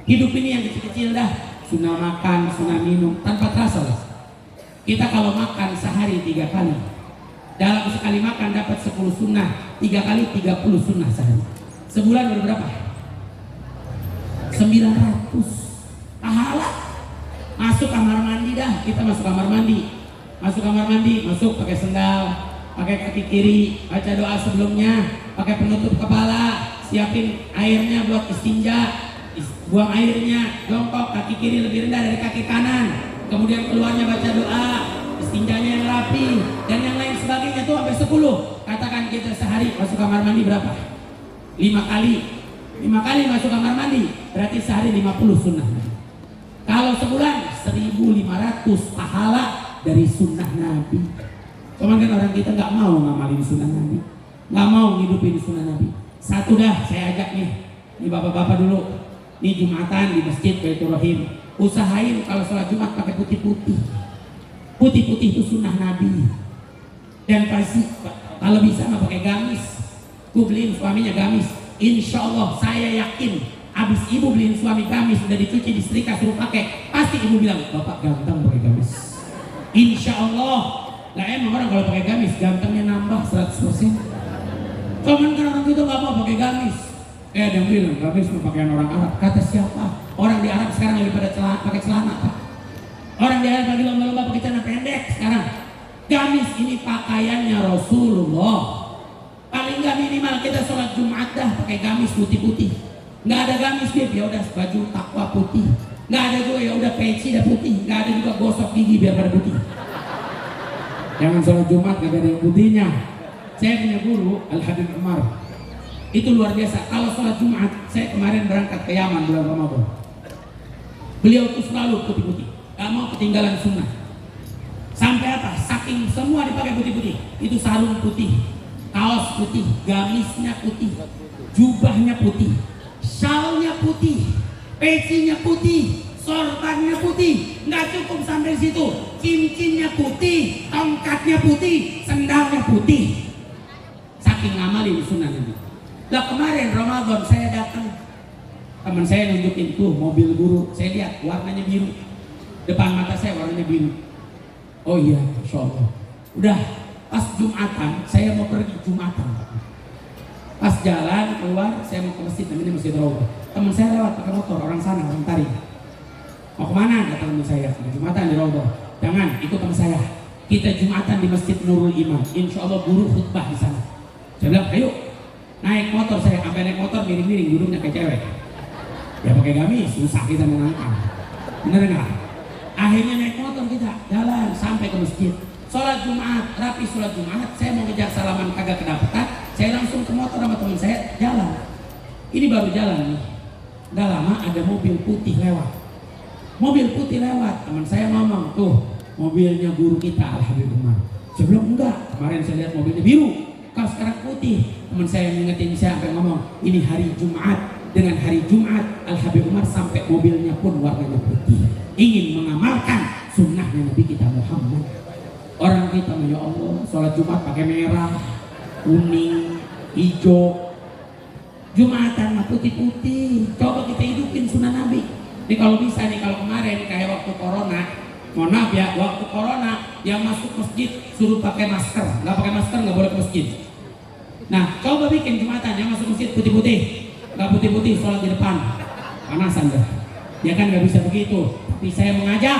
Hidup ini yang kecil-kecil dah, sunnah makan, sunnah minum, tanpa terasa lah. Kita kalau makan sehari 3 kali, dalam sekali makan dapat 10 sunnah, 3 kali 30 sunnah sehari. Sebulan berapa? 900 pahala. Masuk kamar mandi dah, kita masuk kamar mandi. Masuk pakai sendal, pakai kaki kiri, baca doa sebelumnya, pakai penutup kepala, siapin airnya buat istinja, buang airnya, jongkok, kaki kiri lebih rendah dari kaki kanan, kemudian keluarnya baca doa, istinjanya yang rapi, dan yang lain sebagainya tuh sampai 10. Katakan kita sehari masuk kamar mandi berapa? 5 kali. 5 kali masuk kamar mandi, berarti sehari 50 sunnah. Kalau sebulan 1.500 pahala dari sunnah Nabi. Cuman kan orang kita nggak mau ngamalin sunnah Nabi, nggak mau ngidupin sunnah Nabi. Satu dah saya ajak nih bapak-bapak dulu, nih Jumatan di masjid Baitur Rahim, usahain kalau sholat Jumat pakai putih-putih. Putih-putih itu sunnah Nabi. Dan pasti kalau bisa nggak pakai gamis. Gue beliin suaminya gamis. Insya Allah saya yakin abis ibu beliin suami gamis udah dicuci, disetrika, suruh pakai, pasti ibu bilang bapak ganteng pakai gamis. Insya Allah. Lah emang orang kalau pakai gamis gantengnya nambah 100%. Cuman kan orang itu nggak mau pakai gamis. Ada yang bilang gamis itu pakaian orang Arab. Kata siapa? Orang di Arab sekarang lebih pada pakai celana Pak. Orang di Arab lagi lomba-lomba pakai celana pendek sekarang. Gamis ini pakaiannya Rasulullah. Paling nggak minimal kita sholat Jumat dah pakai gamis putih-putih. Nggak ada gamis Bib, ya udah baju takwa putih. Nggak ada juga ya udah peci dah putih. Nggak ada juga gosok gigi biar pada putih. Jangan sholat Jumat nggak ada yang putihnya. Saya punya guru Al-Hadid Umar. Itu luar biasa. Kalau sholat Jumat, saya kemarin berangkat ke Yaman bulan Ramadan. Beliau tuh selalu putih-putih, gak mau ketinggalan sunnah. Sampai apa? Saking semua dipakai putih-putih. Itu sarung putih, kaos putih, gamisnya putih, jubahnya putih, syalnya putih, pecinya putih, sorbannya putih. Nggak cukup sampai situ, cincinnya putih, tongkatnya putih, sendalnya putih. Saking ngamalin sunnah Nabi. Lah kemarin Ramadan saya datang, teman saya nunjukin tuh mobil guru, saya lihat warnanya biru, depan mata saya warnanya biru. Oh iya, Masya Allah. Udah pas Jumatan, saya mau pergi Jumatan. Pas jalan keluar, saya mau ke masjid, namanya Masjid Rawdah. Teman saya lewat pakai motor, orang sana, orang tarik. Mau kemana? Kata teman saya, Jumatan di Rawdah. Jangan, ikut teman saya. Kita Jumatan di Masjid Nurul Iman. Insya Allah guru khutbah di sana. Saya bilang, ayo. Naik motor saya, sampai naik motor miring-miring, duduknya kayak cewek. Ya pakai gamis, susah kita menangkap. Bener nggak? Akhirnya naik motor kita, jalan sampai ke masjid. Sholat Jumat, rapi sholat Jumat, saya mau ngejar salaman kagak kedapatan, saya langsung ke motor sama teman saya, jalan. Ini baru jalan nih. Nggak lama ada mobil putih lewat. Mobil putih lewat, teman saya ngomong, tuh mobilnya guru kita Al-Habib Umar. Saya bilang enggak, kemarin saya lihat mobilnya biru, kalau sekarang putih. Teman saya mengingetin saya sampai ngomong, ini hari Jumat. Dengan hari Jumat, Al-Habib Umar sampai mobilnya pun warnanya putih. Ingin mengamalkan sunnahnya Nabi kita Muhammad. Orang kita, ya Allah, sholat Jumat pakai merah, kuning, hijau. Jumatan mah putih-putih. Coba kita hidupin sunnah Nabi. Ini kalau bisa nih, kalau kemarin kayak waktu corona, mohon maaf ya, waktu corona yang masuk masjid suruh pakai masker. Nggak pakai masker nggak boleh ke masjid. Nah, coba bikin Jumatan yang masuk masjid putih-putih. Nggak putih-putih sholat di depan, panasan dah. Ya kan nggak bisa begitu. Tapi saya mengajak,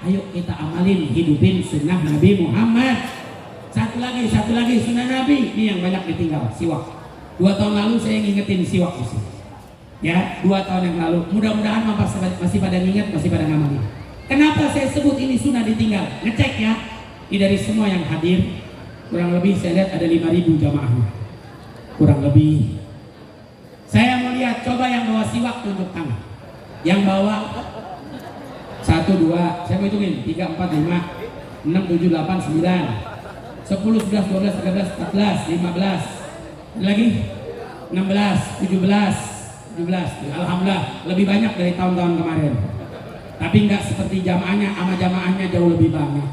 ayo kita amalin, hidupin sunnah Nabi Muhammad. Satu lagi sunnah Nabi. Ini yang banyak ditinggal, siwak. 2 tahun lalu saya ngingetin siwak di sini. Ya, 2 tahun yang lalu. Mudah-mudahan masih pada nginget, masih pada ngamalin. Kenapa saya sebut ini sunnah ditinggal? Ngecek ya. Ini dari semua yang hadir, kurang lebih saya lihat ada 5.000 jamaahnya. Kurang lebih. Saya mau lihat, coba yang bawa siwak tunjuk tangan. Yang bawa 1, 2, saya mau hitungin 3, 4, 5, 6, 7, 8, 9, 10, 11, 12, 13, 14, 15. Ada lagi 16, 17, 17. Alhamdulillah lebih banyak dari tahun-tahun kemarin. Tapi nggak seperti jamaahnya, sama jamaahnya jauh lebih banyak.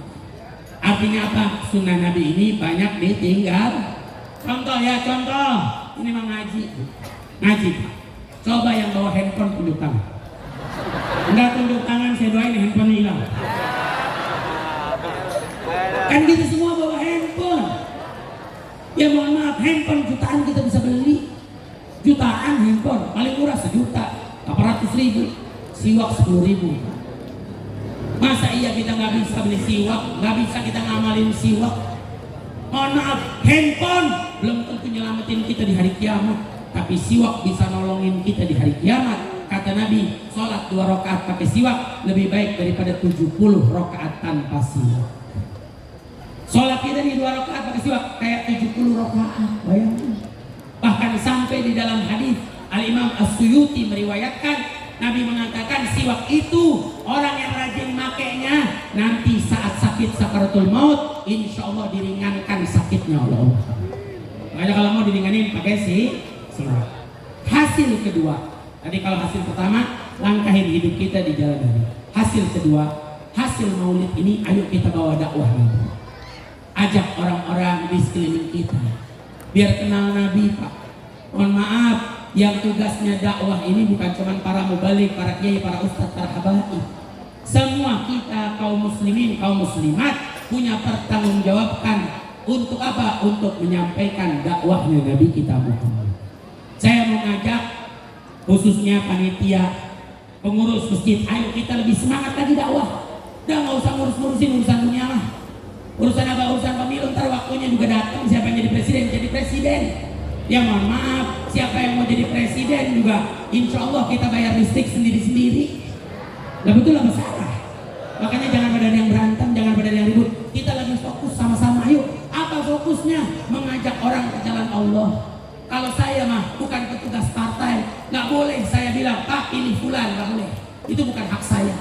Artinya apa? Sunnah Nabi ini banyak ditinggal. Contoh ya, contoh. Ini mah ngaji. Ngaji. Coba yang bawa handphone tunjuk tangan. Enggak tunjuk tangan, saya doain handphone hilang. Kan kita semua bawa handphone. Ya mohon maaf, handphone jutaan kita bisa beli. Jutaan handphone, paling murah 1 juta, 800.000. Siwak 10.000. Masa iya kita nggak bisa beli siwak, nggak bisa kita ngamalin siwak? Mohon maaf, handphone belum tentu nyelamatin kita di hari kiamat, tapi siwak bisa nolongin kita di hari kiamat. Kata Nabi, sholat 2 rakaat pakai siwak lebih baik daripada 70 rakaat tanpa siwak. Sholat kita di 2 rakaat pakai siwak kayak 70 rakaat, bayangin. Bahkan sampai di dalam hadis Al-Imam As-Suyuti meriwayatkan, Nabi mengatakan siwak itu orang yang rajin makainya nanti saat sakit sakaratul maut, insya Allah diringankan sakitnya oleh Allah. Makanya kalau mau diringanin pakai siwak. Hasil kedua, tadi kalau hasil pertama langkahin hidup kita di jalan Nabi. Hasil kedua, hasil maulid ini ayo kita bawa dakwah Nabi. Ajak orang-orang di sekeliling kita biar kenal Nabi, Pak. Mohon maaf, yang tugasnya dakwah ini bukan cuma para mubalik, para kiai, para ustadz, para habaib. Semua kita kaum muslimin, kaum muslimat punya pertanggungjawabkan untuk apa? Untuk menyampaikan dakwahnya Nabi kita Muhammad. Saya mau ngajak khususnya panitia, pengurus masjid, ayo kita lebih semangat lagi dakwah. Udah nggak usah ngurus-ngurusin urusan dunia lah. Urusan apa? Urusan pemilu, ntar waktunya juga datang. Siapa yang jadi presiden, jadi presiden. Ya mohon maaf, siapa yang mau jadi presiden juga insya Allah kita bayar listrik sendiri-sendiri. Nah betul lah masalah. Makanya jangan pada yang berantem, jangan pada yang ribut. Kita lagi fokus sama-sama. Ayo, apa fokusnya? Mengajak orang ke jalan Allah. Kalau saya mah bukan petugas partai, nggak boleh saya bilang Pak ini fulan, nggak boleh. Itu bukan hak saya.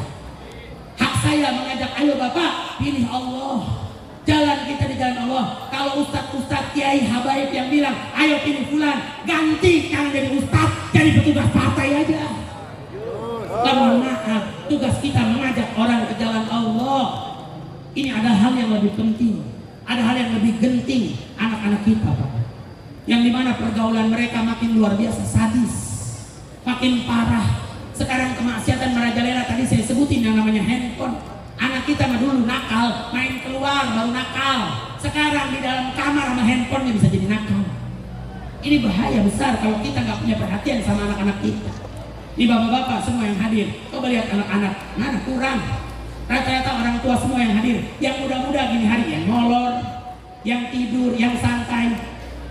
Hak saya mengajak, ayo Bapak, pilih Allah. Jalan kita di jalan Allah. Kalau ustadz kiai habaib yang bilang, ayo pilih fulan, ganti jangan jadi ustadz, jadi petugas partai aja. Dan mohon maaf, tugas kita mengajak orang ke jalan Allah. Ini ada hal yang lebih penting, ada hal yang lebih genting, anak-anak kita, Pak. Yang dimana pergaulan mereka makin luar biasa sadis, makin parah. Sekarang kemaksiatan merajalela, tadi saya sebutin yang namanya handphone. Anak kita mah dulu nakal, main keluar baru nakal. Sekarang di dalam kamar sama handphonenya bisa jadi nakal. Ini bahaya besar kalau kita nggak punya perhatian sama anak-anak kita. Ini bapak-bapak semua yang hadir, coba lihat anak-anak, mana kurang. Rata-rata orang tua semua yang hadir, yang muda-muda gini hari, yang molor, yang tidur, yang santai.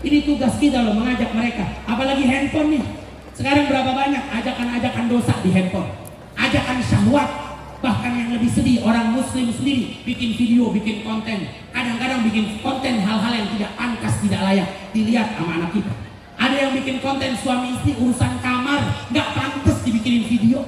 Ini tugas kita loh, mengajak mereka. Apalagi handphone nih. Sekarang berapa banyak ajakan-ajakan dosa di handphone, ajakan syahwat. Bahkan yang lebih sedih, orang muslim sendiri bikin video, bikin konten. Kadang-kadang bikin konten hal-hal yang tidak pantas, tidak layak dilihat sama anak kita. Ada yang bikin konten suami istri urusan kamar, nggak pantas dibikinin video.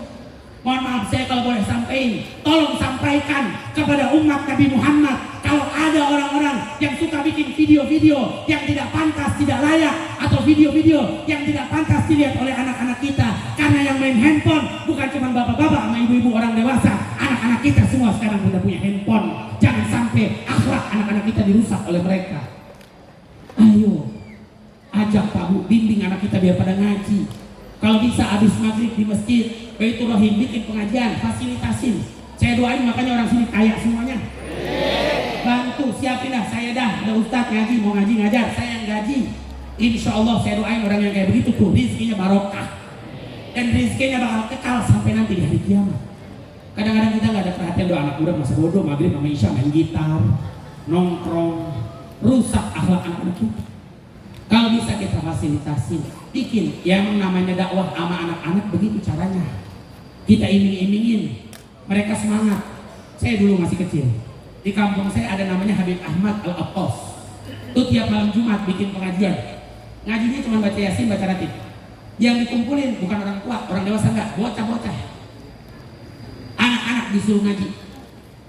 Mohon maaf, saya kalau boleh sampaikan, tolong sampaikan kepada umat Nabi Muhammad, kalau ada orang-orang yang suka bikin video-video yang tidak pantas, tidak layak, atau video-video yang tidak pantas dilihat oleh anak-anak kita. Karena yang main handphone bukan cuma bapak-bapak sama ibu-ibu orang dewasa, anak-anak kita semua sekarang sudah punya handphone. Jangan sampai akhlak anak-anak kita dirusak oleh mereka. Ayo, ajak Pak Bu, bimbing anak kita biar pada ngaji. Kalau bisa habis maghrib di masjid Baitur Rahim bikin pengajian, fasilitasin. Saya doain makanya orang sini kaya semuanya. Bantu, siapin dah, saya dah ada ustadz ngaji, mau ngaji ngajar, saya yang gaji. Insya Allah saya doain orang yang kayak begitu tuh rizkinya barokah. Dan rizkinya bakal kekal sampai nanti di hari kiamat. Kadang-kadang kita nggak ada perhatian doa anak muda masa bodoh, maghrib sama isya main gitar, nongkrong, rusak akhlak anak-anak kita. Kalau bisa kita fasilitasi, bikin yang namanya dakwah sama anak-anak begitu caranya. Kita iming-imingin, mereka semangat. Saya dulu masih kecil, di kampung saya ada namanya Habib Ahmad Al-Attas. Itu tiap malam Jumat bikin pengajian. Ngajinya cuma baca Yasin, baca Ratib. Yang dikumpulin bukan orang tua, orang dewasa enggak, bocah-bocah. Anak-anak disuruh ngaji.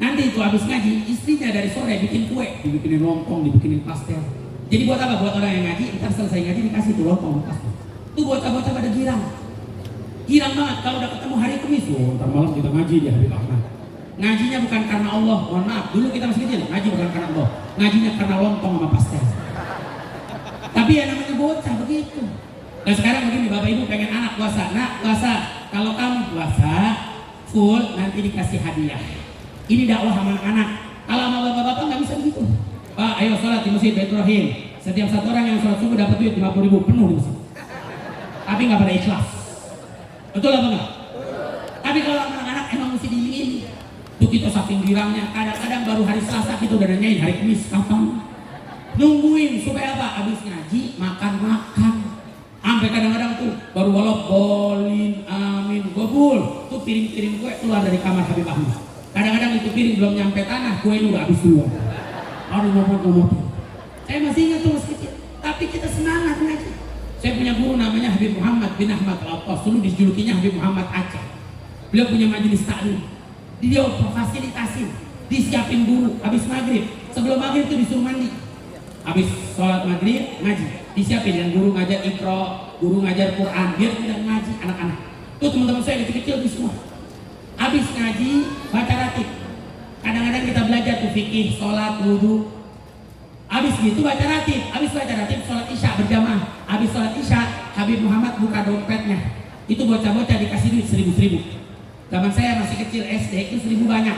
Nanti itu habis ngaji, istrinya dari sore bikin kue, dibikinin lontong, dibikinin pastel. Jadi buat apa? Buat orang yang ngaji, ntar selesai ngaji dikasih tuh lontong pastel. Tuh bocah-bocah pada girang. Girang banget kalau udah ketemu hari Kamis. Oh, ntar malam kita ngaji di Habib Ahmad. Ngajinya bukan karena Allah, mohon maaf. Dulu kita masih kecil, ngaji bukan karena Allah. Ngajinya karena lontong sama pastel. Tapi ya namanya bocah begitu. Nah sekarang begini, Bapak Ibu pengen anak puasa. Nak puasa, kalau kamu puasa full nanti dikasih hadiah. Ini dakwah sama anak-anak. Kalau sama bapak-bapak nggak bisa begitu. Pak, ayo sholat di masjid Baitur Rahim. Setiap satu orang yang sholat subuh dapat duit 50.000 penuh di masjid. Tapi nggak pada ikhlas. Betul apa enggak? Tapi kalau anak-anak emang mesti diiming. Tuh kita saking girangnya. Kadang-kadang baru hari Selasa kita udah nanyain hari Kamis kapan. Nungguin supaya apa? Habis ngaji makan-makan. Sampai kadang-kadang tuh baru walop bolin, amin, gobul. Tuh piring-piring kue keluar dari kamar Habib Ahmad. Kadang-kadang itu piring belum nyampe tanah, kuenya udah habis duluan. Aduh ngomong-ngomong. Saya masih ingat tuh masih kecil. Tapi kita semangat ngaji. Saya punya guru namanya Habib Muhammad bin Ahmad Al-Attas. Dulu dijulukinya Habib Muhammad Aceh. Beliau punya majelis taklim. Dia fasilitasi, disiapin guru habis maghrib. Sebelum maghrib itu disuruh mandi. Habis sholat maghrib ngaji. Disiapin dan guru ngajar Iqra, guru ngajar Quran. Biar tidak ngaji anak-anak. Tuh teman-teman saya kecil-kecil di semua. Habis ngaji baca ratib. Kadang-kadang kita belajar tuh fikih, sholat, wudhu. Habis gitu baca ratib, habis baca ratib sholat isya berjamaah. Habis sholat isya Habib Muhammad buka dompetnya. Itu bocah-bocah dikasih duit 1.000. Zaman saya masih kecil SD itu 1.000 banyak.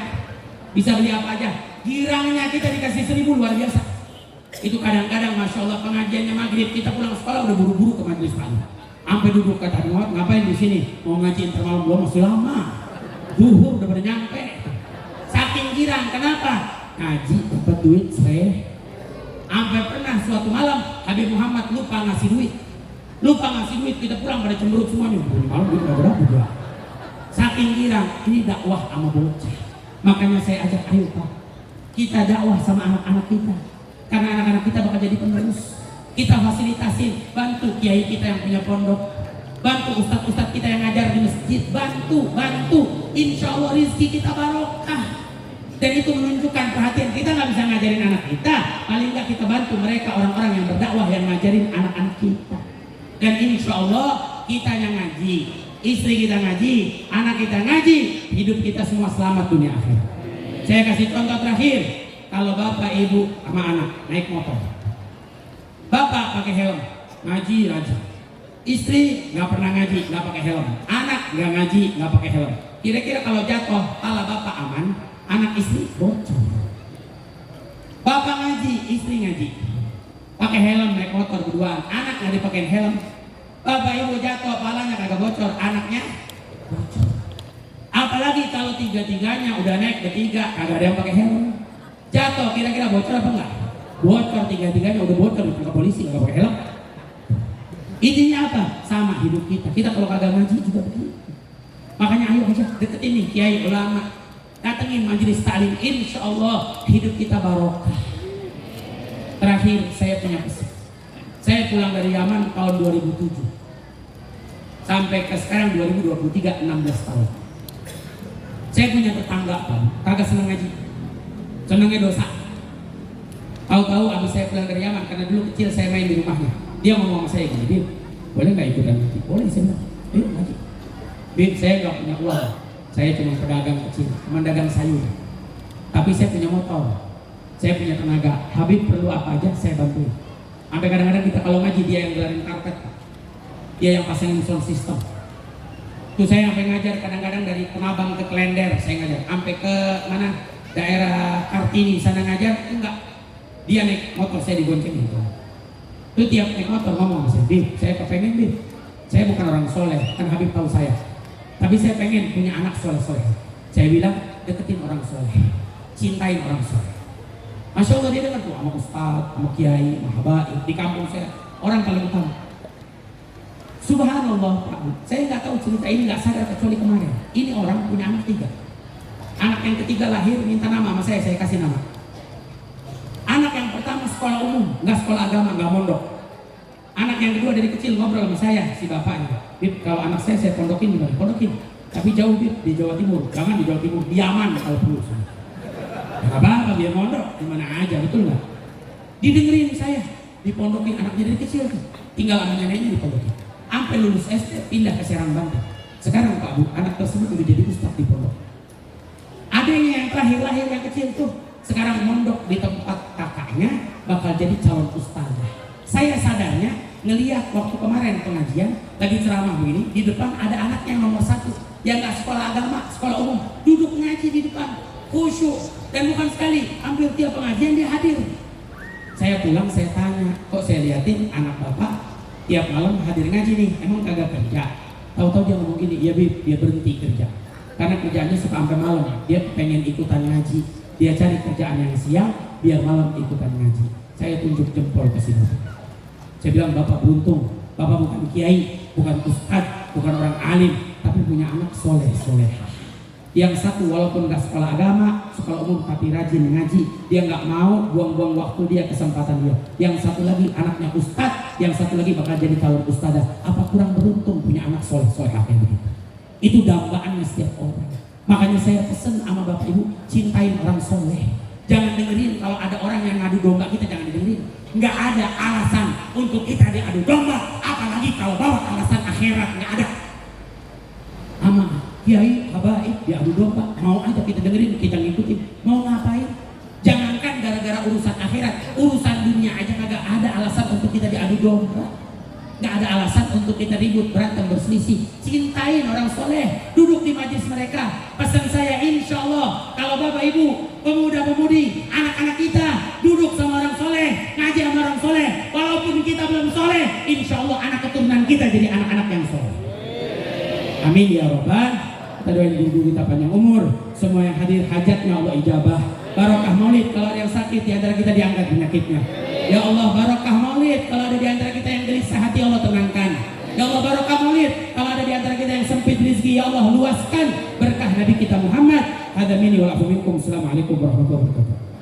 Bisa beli apa aja. Girangnya kita dikasih 1.000 luar biasa. Itu kadang-kadang masya Allah pengajiannya maghrib kita pulang sekolah udah buru-buru ke majelis pagi. Sampai duduk kata Muhammad ngapain di sini? Mau ngaji inter malam belum masih lama. Zuhur udah pada nyampe. Saking girang, kenapa? Ngaji dapat duit saya. Sampai pernah suatu malam Habib Muhammad lupa ngasih duit. Kita pulang pada cemberut semuanya. Malam duit nggak berapa juga. Saking girang, ini dakwah sama bocah. Makanya saya ajak ayo Pak, kita dakwah sama anak-anak kita. Karena anak-anak kita bakal jadi penerus. Kita fasilitasin, bantu kiai kita yang punya pondok. bantu ustadz-ustadz kita yang ngajar di masjid, bantu, insya Allah rizki kita barokah. Dan itu menunjukkan perhatian kita. Nggak bisa ngajarin anak kita, paling nggak kita bantu mereka, orang-orang yang berdakwah yang ngajarin anak-anak kita. Dan insya Allah kita yang ngaji, istri kita ngaji, anak kita ngaji, hidup kita semua selamat dunia akhirat. Saya kasih contoh terakhir, kalau bapak ibu sama anak naik motor, bapak pakai helm, ngaji rajin. Istri nggak pernah ngaji, nggak pakai helm. Anak nggak ngaji, nggak pakai helm. Kira-kira kalau jatuh, pala bapak aman, anak istri bocor. Bapak ngaji, istri ngaji, pakai helm naik motor berduaan, anak nggak dipakein helm. Bapak ibu jatuh, palanya kagak bocor, anaknya bocor. Apalagi kalau tiga-tiganya udah naik bertiga, kagak ada yang pakai helm. Jatuh, kira-kira bocor apa enggak? Bocor, tiga-tiganya udah bocor, ke polisi nggak pakai helm. Intinya apa? Sama hidup kita. Kita kalau kagak ngaji juga begitu. Makanya ayo aja deketin nih kiai ulama, datengin majelis taklim, insya Allah hidup kita barokah. Terakhir saya punya pesan. Saya pulang dari Yaman tahun 2007 sampai ke sekarang 2023, 16 tahun. Saya punya tetangga Pak, kagak seneng ngaji, senengnya dosa. Tahu-tahu abis saya pulang dari Yaman, karena dulu kecil saya main di rumahnya, dia ngomong sama saya gini, Bib, boleh nggak ikutan ngaji? Boleh, saya bilang, ayo ngaji. Bib, saya nggak punya uang, saya cuma pedagang kecil, cuma dagang sayur. Tapi saya punya motor, saya punya tenaga. Habib perlu apa aja saya bantuin. Sampai kadang-kadang kita kalau ngaji dia yang gelarin karpet, dia yang pasangin sound system. Tuh saya sampai ngajar kadang-kadang dari Penabang ke Klender, saya ngajar. Sampai ke mana daerah Kartini sana ngajar, enggak. Dia naik motor, saya digonceng gitu. Tuh tiap naik motor ngomong sama saya, Bib, saya kepengen Bib, saya bukan orang soleh, kan Habib tahu saya, tapi saya pengen punya anak soleh-soleh. Saya bilang deketin orang soleh, cintain orang soleh. Masya Allah dia dengar tuh sama ustadz, sama kiai, sama habaib di kampung saya, orang paling utama. Subhanallah Pak, saya nggak tahu cerita ini, nggak sadar kecuali kemarin. Ini orang punya anak 3. Anak yang ketiga lahir minta nama sama saya kasih nama. Anak yang pertama sekolah umum, nggak sekolah agama, nggak mondok. Anak yang kedua dari kecil ngobrol sama saya, si bapaknya, Bib, kalau anak saya pondokin gimana? Pondokin, tapi jauh Bib, di Jawa Timur. Jangan di Jawa Timur, di Yaman kalau perlu. Gak apa-apa, biar mondok, dimana aja, betul nggak? Didengerin saya, dipondokin anaknya dari kecil tuh, tinggal sama neneknya dipondokin. Sampai lulus SD, pindah ke Serang Banten. Sekarang Pak Bu, anak tersebut udah jadi ustadz di pondok. Adanya yang terakhir lahir yang kecil tuh, sekarang mondok di tempat kakaknya, bakal jadi calon ustazah. Saya sadarnya ngelihat waktu kemarin pengajian lagi ceramah begini, di depan ada anak yang nomor 1 yang nggak sekolah agama, sekolah umum, duduk ngaji di depan, khusyuk, dan bukan sekali, hampir tiap pengajian dia hadir. Saya pulang, saya tanya, kok saya liatin anak bapak tiap malam hadir ngaji nih, emang kagak kerja? Tahu-tahu dia ngomong gini, ya Bib, dia berhenti kerja karena kerjaannya suka sampai malam, dia pengen ikutan ngaji, dia cari kerjaan yang siang biar malam ikutan ngaji. Saya tunjuk jempol ke sini. Saya bilang, bapak beruntung, bapak bukan kiai, bukan ustadz, bukan orang alim, tapi punya anak soleh-solehah. Yang satu walaupun gak sekolah agama, sekolah umum tapi rajin ngaji, dia gak mau buang-buang waktu dia, kesempatan dia. Yang satu lagi anaknya ustadz, yang satu lagi bakal jadi calon ustadzah. Apa kurang beruntung punya anak soleh-solehah kayak begitu? Itu dambaannya setiap orang. Makanya saya pesen sama bapak ibu, cintain orang soleh. Jangan dengerin kalau ada orang yang ngadu domba kita, jangan dengerin. Nggak ada alasan untuk kita diadu domba, apalagi kalau bawa alasan akhirat, nggak ada. Ama kiai, habaib diadu domba, mau aja kita dengerin, kita ngikutin. Mau ngapain? Jangankan gara-gara urusan akhirat, urusan dunia aja kagak ada alasan untuk kita diadu domba. Nggak ada alasan untuk kita ribut, berantem, berselisih. Cintain orang soleh, duduk di majelis mereka. Pesan saya, insya Allah kalau bapak ibu, pemuda-pemudi, anak-anak kita duduk sama orang soleh, ngaji sama orang soleh, walaupun kita belum soleh, insya Allah anak keturunan kita jadi anak-anak yang soleh. Amin ya Rabbal. Kita doain guru kita panjang umur, semua yang hadir hajatnya Allah ijabah. Barokah maulid, kalau ada yang sakit di antara kita diangkat penyakitnya. Ya Allah, barokah maulid, kalau ada di antara kita yang gelisah hati, Allah tenangkan. Ya Allah, barokah maulid, kalau ada di antara kita yang sempit rezeki, ya Allah luaskan berkah Nabi kita Muhammad. Hadza minni wa lakum minkum. Assalamualaikum warahmatullahi wabarakatuh.